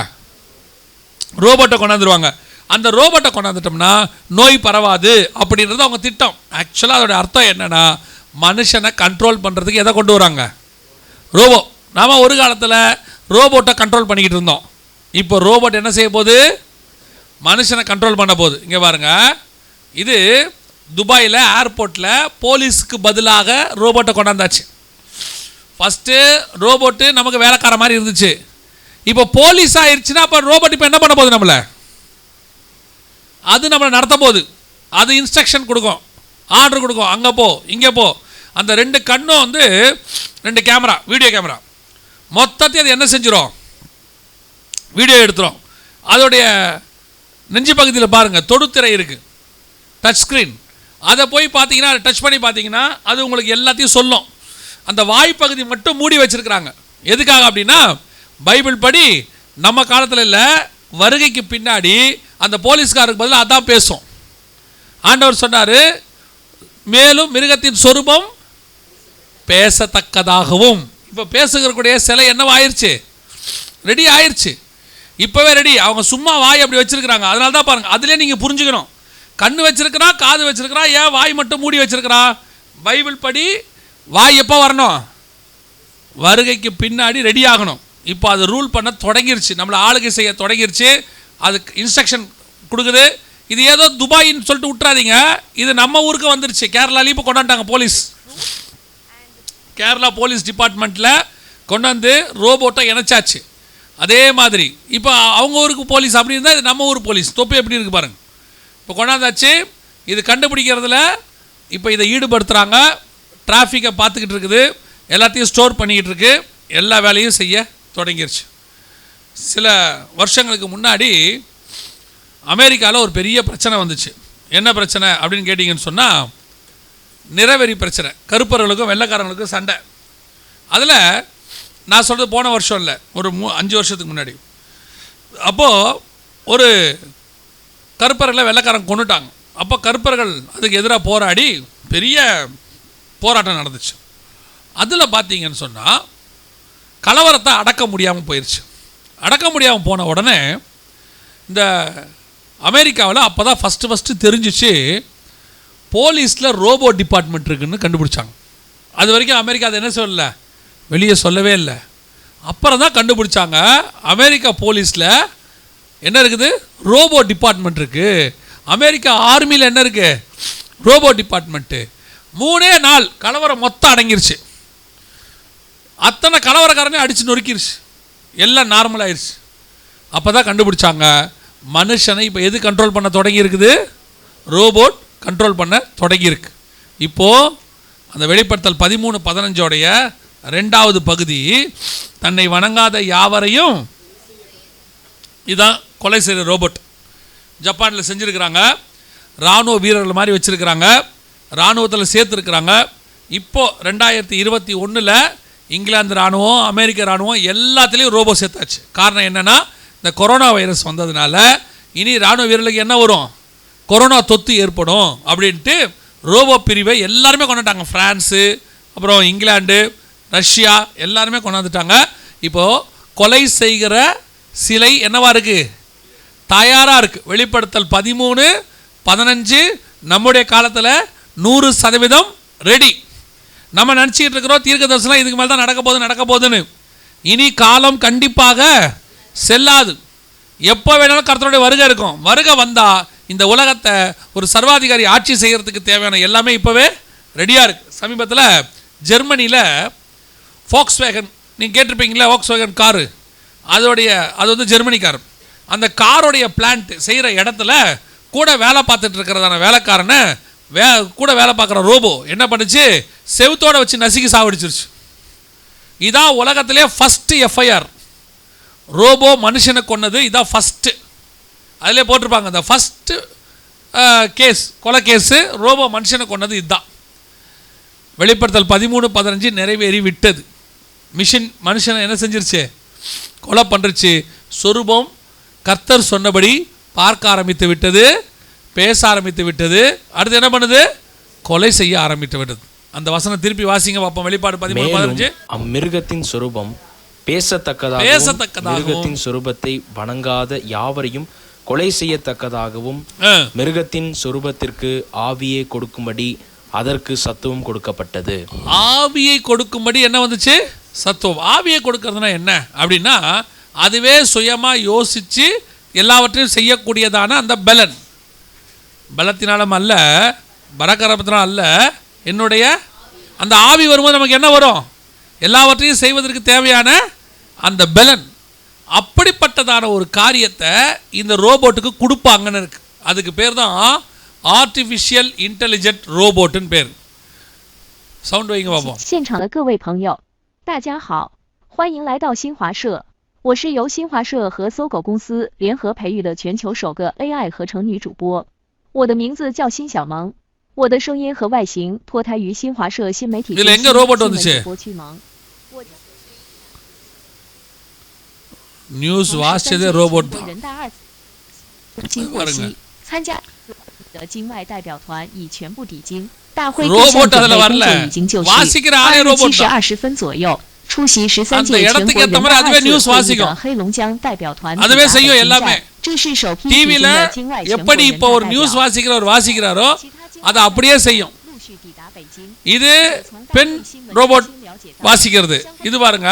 ரோபோட்டை கொண்டாந்துருவாங்க. அந்த ரோபோட்டை கொண்டாந்துட்டோம்னா நோய் பரவாது அப்படின்றது அவங்க திட்டம். ஆக்சுவலாக அதோட அர்த்தம் என்னென்னா, மனுஷனை கண்ட்ரோல் பண்ணுறதுக்கு எதை கொண்டு வராங்க, ரோபோ. நாம் ஒரு காலத்தில் ரோபோட்டை கண்ட்ரோல் பண்ணிக்கிட்டு இருந்தோம். இப்போ ரோபோட் என்ன செய்ய போகுது, மனுஷனை கண்ட்ரோல் பண்ண போகுது. இங்கே பாருங்கள், இது துபாயில் ஏர்போர்ட்டில் போலீஸுக்கு பதிலாக ரோபோட்டை கொண்டாந்தாச்சு. ஃபஸ்ட்டு ரோபோட்டு நமக்கு வேலைக்கார மாதிரி இருந்துச்சு, இப்போ போலீஸ் ஆயிடுச்சுன்னா அப்போ ரோபோட் இப்போ என்ன பண்ண போகுது, நம்மளை அது நம்மளை நடத்த போகுது. அது இன்ஸ்ட்ரக்ஷன் கொடுக்கும், ஆர்டர் கொடுக்கும், அங்கே போ இங்கே போ. அந்த 2 கண்ணும் வந்து 2 கேமரா, வீடியோ கேமரா, மொத்தத்தையும் அது என்ன செஞ்சிடும், வீடியோ எடுத்துரும். அதோடைய நெஞ்சு பகுதியில் பாருங்கள் தொடுத்திரை இருக்குது, டச் ஸ்க்ரீன். அதை போய் பார்த்தீங்கன்னா, டச் பண்ணி பார்த்தீங்கன்னா அது உங்களுக்கு எல்லாத்தையும் சொல்லும். அந்த வாய்ப்பகுதி மட்டும் மூடி வச்சுருக்குறாங்க. எதுக்காக அப்படின்னா, பைபிள் படி நம்ம காலத்தில் இல்லை, வருகைக்கு பின்னாடி அந்த போலீஸ்காரருக்கு பதிலாக அதான் பேசும். ஆண்டவர் சொன்னார், மேலும் மிருகத்தின் சொரூபம் பேசத்தக்கதாகவும். இப்போ பேசுகிறக்கூடிய சிலை என்னவா ஆயிடுச்சு, ரெடி ஆயிடுச்சு, இப்போவே ரெடி. அவங்க சும்மா வாய் அப்படி வச்சுருக்கிறாங்க. அதனால தான் பாருங்கள், அதிலே நீங்கள் புரிஞ்சுக்கணும், கண் வச்சுருக்கிறா, காது வச்சுருக்கிறா, ஏன் வாய் மட்டும் மூடி வச்சுருக்கிறா. பைபிள் படி வாய் எப்போ வரணும், வருகைக்கு பின்னாடி ரெடி ஆகணும். இப்போ அது ரூல் பண்ண தொடங்கிருச்சு, நம்மளை ஆளுகை செய்ய தொடங்கிருச்சு, அதுக்கு இன்ஸ்ட்ரக்ஷன் கொடுக்குது. இது ஏதோ துபாயின்னு சொல்லிட்டு விட்டுறாதீங்க, இது நம்ம ஊருக்கு வந்துருச்சு. கேரளாலையும் இப்போ கொண்டாண்டாங்க போலீஸ். கேரளா போலீஸ் டிபார்ட்மெண்ட்டில் கொண்டு வந்து ரோபோட்டை இணைச்சாச்சு. அதே மாதிரி இப்போ அவங்க ஊருக்கு போலீஸ் அப்படி இருந்தால் இது நம்ம ஊர் போலீஸ் தொப்பி எப்படி இருக்குது பாருங்கள். இப்போ கொண்டாந்தாச்சு. இது கண்டுபிடிக்கிறதுல இப்போ இதை ஈடுபடுத்துகிறாங்க. டிராஃபிக்கை பார்த்துக்கிட்டு இருக்குது, எல்லாத்தையும் ஸ்டோர் பண்ணிக்கிட்டு இருக்கு, எல்லா வேலையும் செய்ய தொடங்கிருச்சு. சில வருஷங்களுக்கு முன்னாடி அமெரிக்காவில் ஒரு பெரிய பிரச்சனை வந்துச்சு. என்ன பிரச்சனை அப்படின்னு கேட்டிங்கன்னு சொன்னால், நிறவெறி பிரச்சனை. கருப்பர்களுக்கும் வெள்ளைக்காரங்களுக்கும் சண்டை. அதில் நான் சொல்கிறது போன வருஷம் இல்லை, ஒரு 5 வருஷத்துக்கு முன்னாடி. அப்போது ஒரு கருப்பர்களை வெள்ளைக்காரங்க கொண்டுட்டாங்க. அப்போ கருப்பர்கள் அதுக்கு எதிராக போராடி பெரிய போராட்டம் நடந்துச்சு. அதில் பார்த்தீங்கன்னு சொன்னால் கலவரத்தை அடக்க முடியாமல் போயிடுச்சு. அடக்க முடியாமல் போன உடனே இந்த அமெரிக்காவில் அப்போ தான் ஃபஸ்ட்டு தெரிஞ்சிச்சு போலீஸில் ரோபோ டிபார்ட்மெண்ட் இருக்குதுன்னு கண்டுபிடிச்சாங்க. அது வரைக்கும் அமெரிக்கா அதை என்ன சொல்லலை, வெளியே சொல்லவே இல்லை. அப்புறம் தான் கண்டுபிடிச்சாங்க அமெரிக்கா போலீஸில் என்ன இருக்குது, ரோபோ டிபார்ட்மெண்ட் இருக்குது. அமெரிக்கா ஆர்மியில் என்ன இருக்குது, ரோபோ டிபார்ட்மெண்ட்டு. 3 நாள் கலவரம் மொத்தம் அடங்கிருச்சு. அத்தனை கலவரக்காரனே அடித்து நொறுக்கிருச்சு, எல்லாம் நார்மல் ஆயிடுச்சு. அப்போ தான் கண்டுபிடிச்சாங்க மனுஷனை இப்போ எது கண்ட்ரோல் பண்ண தொடங்கி இருக்குது, ரோபோட் கண்ட்ரோல் பண்ண தொடங்கியிருக்கு. இப்போது அந்த வெளிப்படுத்தல் 13:15 2வது பகுதி, தன்னை வணங்காத யாவரையும் இதான் கொலை செய்கிற ரோபோட். ஜப்பானில் செஞ்சுருக்கிறாங்க, இராணுவ வீரர்கள் மாதிரி வச்சுருக்கிறாங்க, இராணுவத்தில் சேர்த்துருக்குறாங்க. இப்போது 2021 இங்கிலாந்து இராணுவம், அமெரிக்க இராணுவம் எல்லாத்துலேயும் ரோபோ சேர்த்தாச்சு. காரணம் என்னென்னா, இந்த கொரோனா வைரஸ் வந்ததுனால இனி இராணுவ வீரர்களுக்கு என்ன வரும், கொரோனா தொத்து ஏற்படும் அப்படின்ட்டு ரோபோ பிரிவை எல்லாருமே கொண்டுட்டாங்க. ஃப்ரான்ஸு, அப்புறம் இங்கிலாந்து, ரஷ்யா எல்லாருமே கொண்டாந்துட்டாங்க. இப்போது கொலை செய்கிற சிலை என்னவா இருக்குது, தயாராக இருக்குது. வெளிப்படுத்தல் 13:15 நம்முடைய காலத்தில் 100% ரெடி. நம்ம நினச்சிக்கிட்டு இருக்கிறோம் தீர்க்க தரிசனம் இதுக்கு மேலே தான் நடக்க போகுதுன்னு. இனி காலம் கண்டிப்பாக செல்லாது. எப்போ வேணாலும் கர்த்தருடைய வருகை இருக்கும். வருகை வந்தால் இந்த உலகத்தை ஒரு சர்வாதிகாரி ஆட்சி செய்கிறதுக்கு தேவையான எல்லாமே இப்போவே ரெடியாக இருக்குது. சமீபத்தில் ஜெர்மனியில் ஃபோக்ஸ்வேகன், நீங்கள் கேட்டிருப்பீங்களா, ஃபோக்ஸ்வேகன் காரு, அது வந்து ஜெர்மனி கார். அந்த காரோடைய பிளான்ட் செய்கிற இடத்துல கூட வேலை பார்த்துட்டு இருக்கிறதான வேலைக்காரனை கூட வேலை பார்க்குற ரோபோ என்ன பண்ணுச்சு, செவுத்தோடு வச்சு நசுக்கி சாவடிச்சிருச்சு. இதான் உலகத்திலே ஃபஸ்ட்டு எஃப்ஐஆர், ரோபோ மனுஷனை கொன்னது இதான் ஃபஸ்ட்டு. அதிலே போட்டிருப்பாங்க, இந்த ஃபஸ்ட்டு கேஸ், கொலை கேஸு ரோபோ மனுஷனை கொன்னது இதுதான். வெளிப்படுத்தல் 13:15 நிறைவேறி விட்டது. மிஷின் மனுஷனை என்ன செஞ்சிருச்சு, கொலை பண்ணுருச்சு. சொரூபம் கர்த்தர் சொன்னபடி பார்க்க ஆரம்பித்து விட்டது, பேச ஆரம்பித்து விட்டது. அடுத்து என்ன பண்ணுது, கொலை செய்ய ஆரம்பித்து விட்டது. அந்த வசனம் திருப்பி வாசிங்க பார்ப்போம். வெளிப்பாடு 13:15. அம்மிருகத்தின் சொரூபம் பேசத்தக்கதாகவும் மிருகத்தின் சொரூபத்தை வணங்காத யாவரையும் கொலை செய்யத்தக்கதாகவும் மிருகத்தின் சொரூபத்திற்கு ஆவியை கொடுக்கும்படி அதற்கு சத்துவம் கொடுக்கப்பட்டது. ஆவியை கொடுக்கும்படி என்ன வந்துச்சு, சத்துவம். ஆவியை கொடுக்கறதுனா என்ன அப்படின்னா, அதுவே சுயமாக யோசித்து எல்லாவற்றையும் செய்யக்கூடியதான அந்த பலத்தினாலும் அல்ல, பரக்கரத்தினாலும் அல்ல, என்னுடைய அந்த ஆவி வரும்போது நமக்கு என்ன வரும், எல்லாவற்றையும் செய்வதற்கு தேவையான அந்த பலன். அப்படிப்பட்டதான ஒரு காரியத்தை இந்த ரோபோட்டுக்கு கொடுப்பாங்கன்னு இருக்கு. அதுக்கு பேர் தான் ஆர்டிஃபிஷியல் இன்டெலிஜென்ட் ரோபோட்னு பேர். சவுண்ட் வைங்க பாப்போம். 现场的各位朋友，大家好，欢迎来到新华社。我是由新华社和搜狗公司联合培育的全球首个 AI 合成女主播。我的名字叫辛小萌，我的声音和外形脱胎于新华社新媒体中心新闻主播驱萌。நியூஸ் வாசிச்சதே ரோபோட் தான்.人大2经获悉，参加的境外代表团已全部抵京，大会各项准备工作已经就绪。2时20分左右，出席13届全国人大2次会议的黑龙江代表团抵达北京站。这是首批举行的境外全国人大代表。 வாசிக்கிறாரோ அதை அப்படியே செய்யும். இது பெண் ரோபோட் வாசிக்கிறது. இது பாருங்க.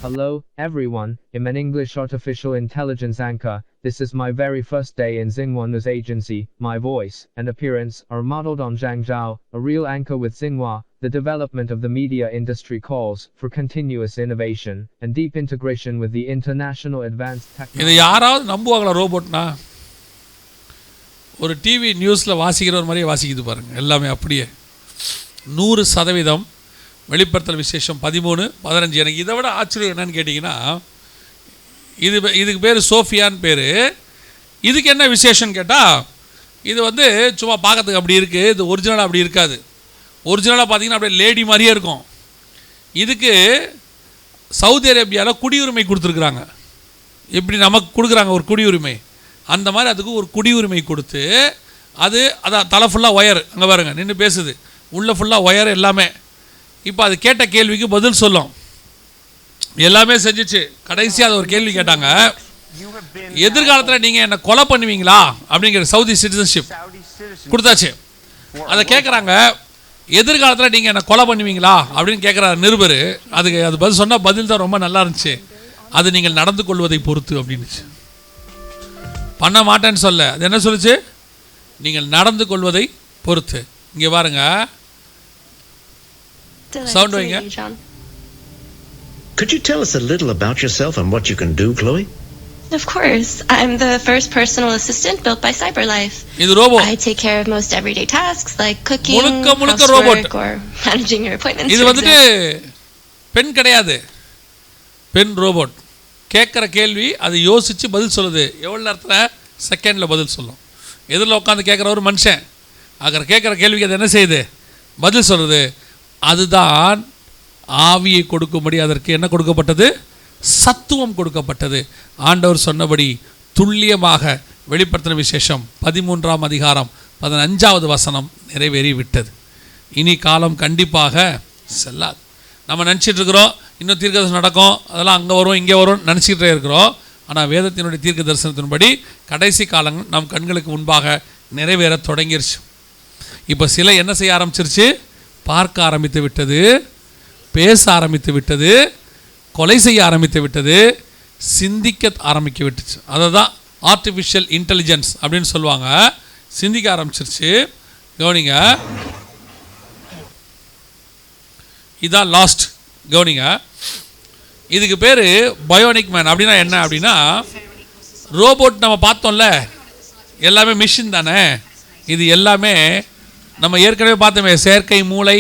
Hello, everyone. I'm an English artificial intelligence anchor. This is my very first day in Xinhua News Agency. My voice and appearance are modeled on Zhang Zhao, a real anchor with Xinhua, the development of the media industry calls for continuous innovation and deep integration with the international advanced technology. இதை யாராவது நம்புவாங்களா ரோபோட்னா? ஒரு TV நியூஸில் வாசிக்கிற ஒரு மாதிரியே வாசிக்குது பாருங்கள், எல்லாமே அப்படியே 100% வெளிப்படுத்தல் விசேஷம் 13:15. எனக்கு இதை விட ஆச்சரியம் என்னன்னு கேட்டிங்கன்னா, இதுக்கு பேர் சோஃபியான்னு பேர். இதுக்கு என்ன விசேஷம்னு கேட்டால், இது வந்து சும்மா பார்க்கறதுக்கு அப்படி இருக்குது, இது ஒரிஜினலாக அப்படி இருக்காது. ஒரிஜினலாக பார்த்தீங்கன்னா அப்படியே லேடி மாதிரியே இருக்கும். இதுக்கு சவுதி அரேபியாவில் குடியுரிமை கொடுத்துருக்குறாங்க. எப்படி நமக்கு கொடுக்குறாங்க ஒரு குடியுரிமை, அந்த மாதிரி அதுக்கு ஒரு குடியுரிமை கொடுத்து, அதான் தலை ஃபுல்லாக ஒயர், அங்கே பாருங்க நின்று பேசுது, உள்ளே ஃபுல்லாக ஒயர் எல்லாமே. இப்போ அது கேட்ட கேள்விக்கு பதில் சொல்லும், எல்லாமே செஞ்சிச்சு. கடைசியாக அது ஒரு கேள்வி கேட்டாங்க, எதிர்காலத்தில் நீங்கள் என்னை கொலை பண்ணுவீங்களா அப்படிங்கிற. சவுதி சிட்டிசன்ஷிப் கொடுத்தாச்சு. அதை கேட்குறாங்க, எதிர்காலத்தில் நீங்கள் என்னை கொலை பண்ணுவீங்களா அப்படின்னு கேட்குறாரு நிருபர். அதுக்கு அது பதில் சொன்னால் பதில் தான் ரொம்ப நல்லா இருந்துச்சு. அது நீங்கள் நடந்து கொள்வதை பொறுத்து அப்படின்னுச்சு. பண்ண மாட்டேன்னு சொல்ல, அது என்ன சொல்லுச்சு, நீங்கள் நடந்து கொள்வதை பொறுத்து. இங்கே பாருங்க, சவுண்ட் வைங்க. Could you tell us a little about yourself and what you can do, Chloe? Of course. I'm the first personal assistant built by CyberLife. இது robot. I take care of most everyday tasks like cooking, முழுக்க housework, or managing your appointments. இது வந்துட்டு பெண் கிடையாது, பெண் robot. கேட்குற கேள்வி அது யோசித்து பதில் சொல்லுது. எவ்வளோ நேரத்தில்? செகண்டில் பதில் சொல்லும். எதில் உட்காந்து கேட்குற ஒரு மனுஷன் கேட்குற கேள்விக்கு அது என்ன செய்யுது, பதில் சொல்லுது. அதுதான் ஆவியை கொடுக்கும்படி அதற்கு என்ன கொடுக்கப்பட்டது, சத்துவம் கொடுக்கப்பட்டது. ஆண்டவர் சொன்னபடி துல்லியமாக வெளிப்படுத்தின விசேஷம் 13:15 நிறைவேறி விட்டது. இனி காலம் கண்டிப்பாக செல்லாது. நம்ம நினச்சிட்ருக்கிறோம் இன்னும் தீர்க்க தரிசனம் நடக்கும், அதெல்லாம் அங்கே வரும் இங்கே வரும் நினச்சிக்கிட்டே இருக்கிறோம். ஆனால் வேதத்தினுடைய தீர்க்க தரிசனத்தின்படி கடைசி காலங்கள் நம் கண்களுக்கு முன்பாக நிறைவேற தொடங்கிருச்சு. இப்போ சிலை என்ன செய்ய ஆரம்பிச்சிருச்சு, பார்க்க ஆரம்பித்து விட்டது, பேச ஆரம்பித்து விட்டது, கொலை செய்ய ஆரம்பித்து விட்டது, சிந்திக்க ஆரம்பிக்க விட்டுச்சு. அதை தான் ஆர்டிஃபிஷியல் இன்டெலிஜென்ஸ் அப்படின்னு சொல்லுவாங்க. சிந்திக்க ஆரம்பிச்சிருச்சு. கவனிங்க, இதான் லாஸ்ட். கவனிங்க, இதுக்கு பேர் பயோனிக் மேன். அப்படின்னா என்ன அப்படின்னா, ரோபோட் நம்ம பார்த்தோம்ல, எல்லாமே மிஷின் தானே. இது எல்லாமே நம்ம ஏற்கனவே பார்த்தோமே, செயற்கை மூளை,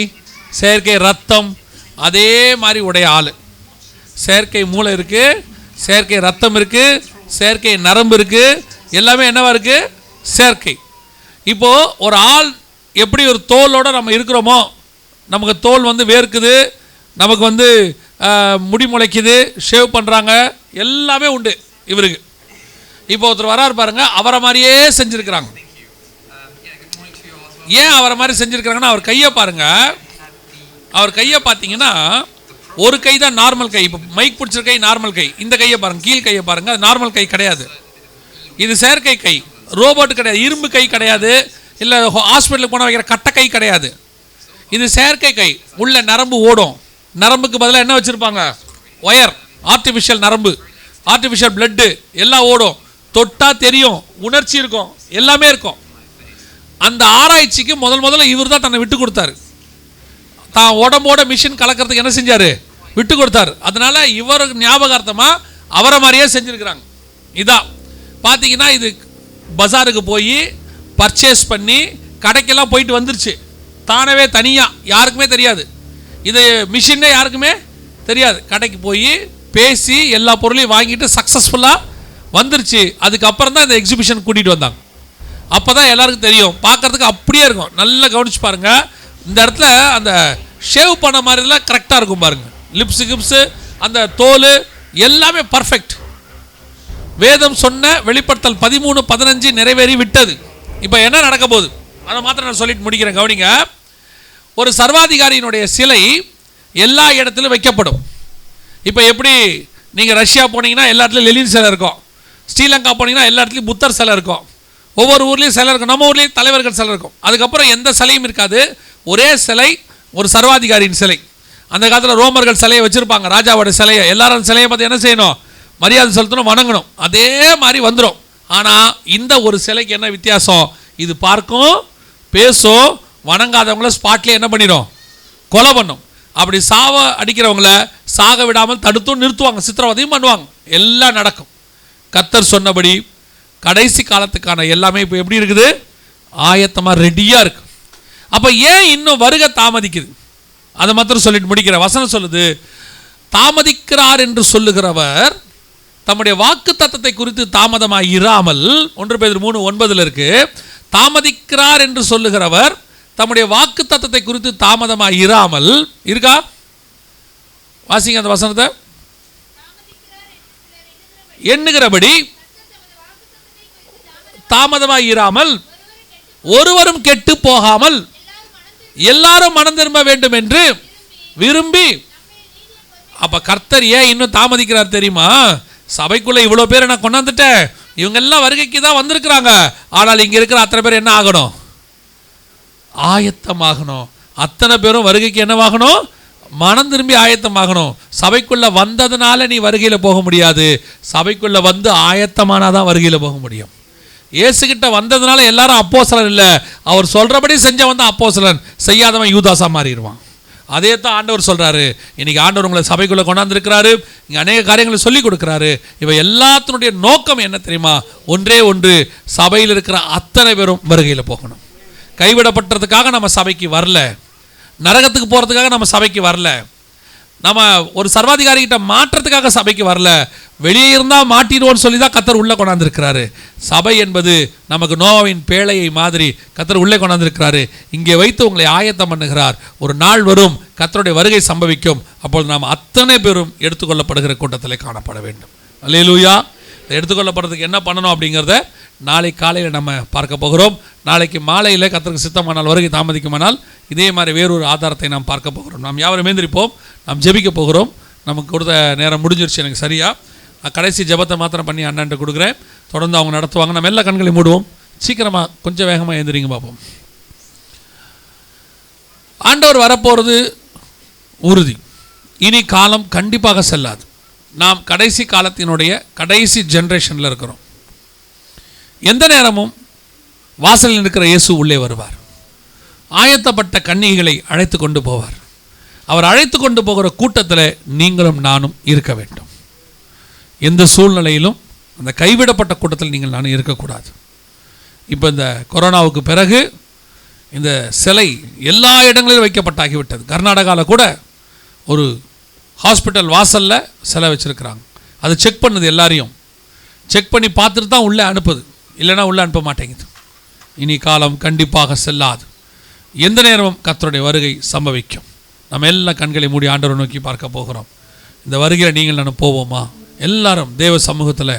செயற்கை ரத்தம், அதே மாதிரி உடைய ஆள். செயற்கை மூளை இருக்குது, செயற்கை ரத்தம் இருக்குது, செயற்கை நரம்பு இருக்குது, எல்லாமே என்னவா இருக்குது, செயற்கை. இப்போது ஒரு ஆள் எப்படி ஒரு தோலோடு நம்ம இருக்கிறோமோ, நமக்கு தோல் வந்து வேர்க்குது, நமக்கு வந்து முடி முளைக்குது, ஷேவ் பண்ணுறாங்க, எல்லாமே உண்டு இவருக்கு. இப்போ ஒருத்தர் வராரு பாருங்க, அவரை மாதிரியே செஞ்சுருக்கிறாங்க. ஏன் அவரை மாதிரி செஞ்சுருக்கிறாங்கன்னா, அவர் கையை பாருங்க, அவர் கையை பார்த்தீங்கன்னா ஒரு கை தான் நார்மல் கை. இப்போ மைக் பிடிச்சிருக்க கை நார்மல் கை, இந்த கையை பாருங்கள், கீழ் கையை பாருங்கள், அது நார்மல் கை கிடையாது. இது செயற்கை கை, ரோபோட் கிடையாது, இரும்பு கை கிடையாது, இல்லை ஹாஸ்பிட்டலுக்கு போன வைக்கிற கட்டை கை கிடையாது. இது செயற்கை கை. உள்ள நரம்பு ஓடும், நரம்புக்கு பதிலாக என்ன வச்சுருப்பாங்க, ஒயர், ஆர்டிஃபிஷியல் நரம்பு, ஆர்டிஃபிஷியல் பிளட்டு எல்லாம் ஓடும். தொட்டால் தெரியும், உணர்ச்சி இருக்கும், எல்லாமே இருக்கும். அந்த ஆராய்ச்சிக்கு முதல்ல இவர் தான் தன்னை விட்டு கொடுத்தாரு. தான் உடம்போட மிஷின் கலக்கிறதுக்கு என்ன செஞ்சார், விட்டு கொடுத்தாரு. அதனால இவருக்கு ஞாபகார்த்தமாக அவரை மாதிரியே செஞ்சுருக்கிறாங்க. இதான் பார்த்தீங்கன்னா, இது பஜாருக்கு போய் பர்ச்சேஸ் பண்ணி கடைக்கெல்லாம் போயிட்டு வந்துருச்சு தானவே, தனியாக, யாருக்குமே தெரியாது. இது மிஷினே யாருக்குமே தெரியாது. கடைக்கு போய் பேசி எல்லா பொருளையும் வாங்கிட்டு சக்ஸஸ்ஃபுல்லாக வந்துருச்சு. அதுக்கப்புறம் தான் இந்த எக்ஸிபிஷன் கூட்டிகிட்டு வந்தாங்க. அப்போ தான் எல்லாருக்கும் தெரியும், பார்க்குறதுக்கு அப்படியே இருக்கும். நல்லா கவனிச்சு பாருங்கள், இந்த இடத்துல அந்த ஷேவ் பண்ண மாதிரிலாம் கரெக்டாக இருக்கும் பாருங்கள், லிப்ஸு கிப்ஸு, அந்த தோல் எல்லாமே பர்ஃபெக்ட். வேதம் சொன்ன வெளிப்படுத்தல் 13:15 நிறைவேறி விட்டது. இப்போ என்ன நடக்க போகுது அதை மாத்திரம் நான் சொல்லிட்டு முடிக்கிறேன். கவனிங்க, ஒரு சர்வாதிகாரியினுடைய சிலை எல்லா இடத்துலையும் வைக்கப்படும். இப்போ எப்படி நீங்கள் ரஷ்யா போனீங்கன்னா எல்லா இடத்துலையும் லெனின் சிலை இருக்கும், ஸ்ரீலங்கா போனீங்கன்னா எல்லா இடத்துலையும் புத்தர் சிலை இருக்கும், ஒவ்வொரு ஊர்லேயும் சிலை இருக்கும், நம்ம ஊர்லேயும் தலைவர்கள் சிலை இருக்கும். அதுக்கப்புறம் எந்த சிலையும் இருக்காது, ஒரே சிலை, ஒரு சர்வாதிகாரியின் சிலை. அந்த காலத்தில் ரோமர்கள் சிலையை வச்சுருப்பாங்க, ராஜாவோட சிலையை. எல்லாரும் சிலையை பார்த்து என்ன செய்யணும், மரியாதை செலுத்தணும், வணங்கணும். அதே மாதிரி வந்துடும். ஆனால் இந்த ஒரு சிலைக்கு என்ன வித்தியாசம், இது பார்க்கும், பேசும், வணங்காதவங்கள ஸ்பாட்லேயே என்ன பண்ணிடும், கொலை பண்ணும். அப்படி சாவ அடிக்கிறவங்கள சாக விடாமல் தடுத்தும் நிறுத்துவாங்க, சித்திரவதையும் பண்ணுவாங்க. எல்லாம் நடக்கும். கர்த்தர் சொன்னபடி கடைசி காலத்துக்கான எல்லாமே இப்போ எப்படி இருக்குது? ஆயத்தமாக ரெடியாக இருக்கு. அப்போ ஏன் இன்னும் வருகை தாமதிக்குது? அதை மாத்திரம் சொல்லிட்டு முடிக்கிற வசனம் சொல்லுது, தாமதிக்கிறார் என்று சொல்லுகிறவர் தம்முடைய வாக்கு தத்தத்தை குறித்து தாமதமாக இராமல், 1 பேதுரு 3:9 இருக்கு, தாமதிக்கிறார் என்று சொல்லுகிறவர் தம்முடைய வாக்கு தத்தத்தை குறித்து தாமதமாக இராமல் இருக்கா? வாசிங்க அந்த வசனத்தை. எண்ணுகிறபடி தாமதமாக இராமல் ஒருவரும் கெட்டு போகாமல் எல்லாரும் மனம் திரும்ப வேண்டும் என்று விரும்பி. அப்ப கர்த்தர் ஏன் இன்னும் தாமதிக்கிறார் தெரியுமா? சபைக்குள்ள இவ்வளவு பேரை நான் கொண்டாந்துட்டேன், இவங்க எல்லாம் வருகைக்கு தான் வந்திருக்கிறாங்க. ஆனால் இங்க இருக்கிற அத்தனை பேர் என்ன ஆகணும்? ஆயத்தமாகணும். அத்தனை பேரும் வருகைக்கு என்னவாகணும்? மனம் திரும்பி ஆயத்தமாகணும். சபைக்குள்ள வந்ததுனால நீ வருகையில போக முடியாது. சபைக்குள்ள வந்து ஆயத்தமானாதான் வருகையில போக முடியும். இயேசுகிட்ட வந்ததுனால எல்லாரும் அப்போஸ்தலன் இல்லை, அவர் சொல்றபடி செஞ்சவன் தான் அப்போஸ்தலன், செய்யாதவன் யூதாசா மாறிடுவான். அதே தான் ஆண்டவர் சொல்றாரு. இன்னைக்கு ஆண்டவர் உங்களை சபைக்குள்ள கொண்டாந்துருக்கிறாரு, இங்கே அநேக காரியங்களை சொல்லி கொடுக்குறாரு. இவை எல்லாத்தினுடைய நோக்கம் என்ன தெரியுமா? ஒன்றே ஒன்று, சபையில் இருக்கிற அத்தனை பேரும் வருகையில் போகணும். கைவிடப்பட்டதுக்காக நம்ம சபைக்கு வரல, நரகத்துக்கு போகிறதுக்காக நம்ம சபைக்கு வரல, நம்ம ஒரு சர்வாதிகாரிகிட்ட மாற்றத்துக்காக சபைக்கு வரல, வெளியே இருந்தால் மாட்டிடுவோன்னு சொல்லி தான் கர்த்தர் உள்ளே கொண்டாந்துருக்கிறாரு. சபை என்பது நமக்கு நோவாவின் பேழையை மாதிரி கர்த்தர் உள்ளே கொண்டாந்துருக்கிறாரு. இங்கே வைத்து உங்களை ஆயத்தம் பண்ணுகிறார். ஒரு நாள் வரும், கர்த்தருடைய வருகை சம்பவிக்கும். அப்பொழுது நாம் அத்தனை பேரும் எடுத்துக்கொள்ளப்படுகிற கூட்டத்தில் காணப்பட வேண்டும். அல்லேலூயா. எடுத்துக்கொள்ளப்படுறதுக்கு என்ன பண்ணணும் அப்படிங்கிறத நாளை காலையில் நம்ம பார்க்க போகிறோம். நாளைக்கு மாலையில் கர்த்தருக்கு சித்தமானால், வருகை தாமதிக்குமானால், இதே மாதிரி வேறொரு ஆதாரத்தை நாம் பார்க்க போகிறோம். நாம் யாவரும் எழுந்திருப்போம், நாம் ஜெபிக்க போகிறோம். நமக்கு கொடுத்த நேரம் முடிஞ்சிருச்சு எனக்கு சரியா. கடைசி ஜெபத்தை மாத்திரம் பண்ணி அண்ணன்ட்ட கொடுக்குறேன். தொடர்ந்து அவங்க நடத்துவாங்க. நம்ம எல்லா கண்களையும் மூடுவோம். சீக்கிரமாக கொஞ்சம் வேகமாக எழுந்திரிங்க பார்ப்போம். ஆண்டவர் வரப்போகிறது உறுதி. இனி காலம் கண்டிப்பாக செல்லாது. நாம் கடைசி காலத்தினுடைய கடைசி ஜென்ரேஷனில் இருக்கிறோம். எந்த நேரமும் வாசலில் இருக்கிற இயேசு உள்ளே வருவார். ஆயத்தப்பட்ட கன்னிகைகளை அழைத்து கொண்டு போவார். அவர் அழைத்து கொண்டு போகிற கூட்டத்தில் நீங்களும் நானும் இருக்க வேண்டும். எந்த சூழ்நிலையிலும் அந்த கைவிடப்பட்ட கூட்டத்தில் நீங்கள் நானும் இருக்கக்கூடாது. இப்போ இந்த கொரோனாவுக்கு பிறகு இந்த சிலை எல்லா இடங்களிலும் வைக்கப்பட்டாகிவிட்டது. கர்நாடகாவில் கூட ஒரு ஹாஸ்பிட்டல் வாசலில் சிலை வச்சுருக்கிறாங்க. அது செக் பண்ணுது, எல்லாரையும் செக் பண்ணி பார்த்துட்டு தான் உள்ளே அனுப்புது, இல்லைன்னா உள்ளே அனுப்ப மாட்டேங்குது. இனி காலம் கண்டிப்பாக செல்லாது. எந்த நேரமும் கர்த்தருடைய வருகை சம்பவிக்கும். நம்ம எல்லா கண்களை மூடி ஆண்டவரை நோக்கி பார்க்க போகிறோம். இந்த வருகையில் நீங்கள் நான் போவோமா? எல்லாரும் தேவ சமூகத்தில்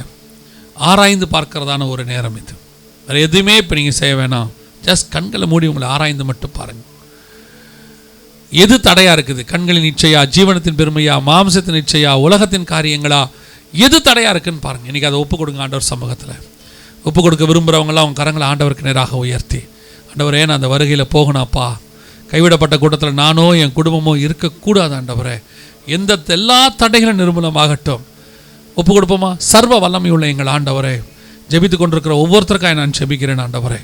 ஆராய்ந்து பார்க்கிறதான ஒரு நேரம் இது. வேறு எதுவுமே இப்போ நீங்கள் செய்ய வேணாம். ஜஸ்ட் கண்களை மூடி உங்களை ஆராய்ந்து மட்டும் பாருங்கள். எது தடையாக இருக்குது? கண்களின் இச்சையா, ஜீவனத்தின் பெருமையா, மாம்சத்தின் இச்சையா, உலகத்தின் காரியங்களா, எது தடையாக இருக்குன்னு பாருங்கள். இன்றைக்கி அதை ஒப்பு கொடுங்க ஆண்டவர் சமூகத்தில். ஒப்பு கொடுக்க விரும்புகிறவங்களாம் அவங்க கரங்களை ஆண்டவருக்கு நேராக உயர்த்தி, ஆண்டவரே நான் அந்த வருகையில் போகணாப்பா, கைவிடப்பட்ட கூட்டத்தில் நானோ என் குடும்பமோ இருக்கக்கூடாது ஆண்டவரே, எந்த எல்லா தடைகளும் நிர்மூலமாகட்டும். ஒப்பு கொடுப்போமா? சர்வ வல்லமையுள்ள எங்கள் ஆண்டவரே, ஜெபித்து கொண்டிருக்கிற ஒவ்வொருத்தருக்காக நான் ஜெபிக்கிறேன் ஆண்டவரே.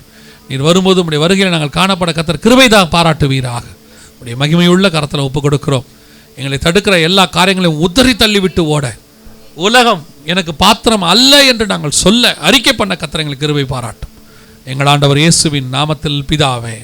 நீர் வரும்போது உடைய வருகையில் நாங்கள் காணப்பட கர்த்தர் கிருபைதான் பாராட்டுவீராக. உடைய மகிமையுள்ள கரத்தில் ஒப்பு கொடுக்கிறோம். எங்களை தடுக்கிற எல்லா காரியங்களையும் உதறி தள்ளிவிட்டு ஓட, உலகம் எனக்கு பாத்திரம் அல்ல என்று நாங்கள் சொல்ல அறிக்கை பண்ண கர்த்தர் எங்களுக்கு கிருபை பாராட்டும். எங்கள் ஆண்டவர் இயேசுவின் நாமத்தில் பிதாவே.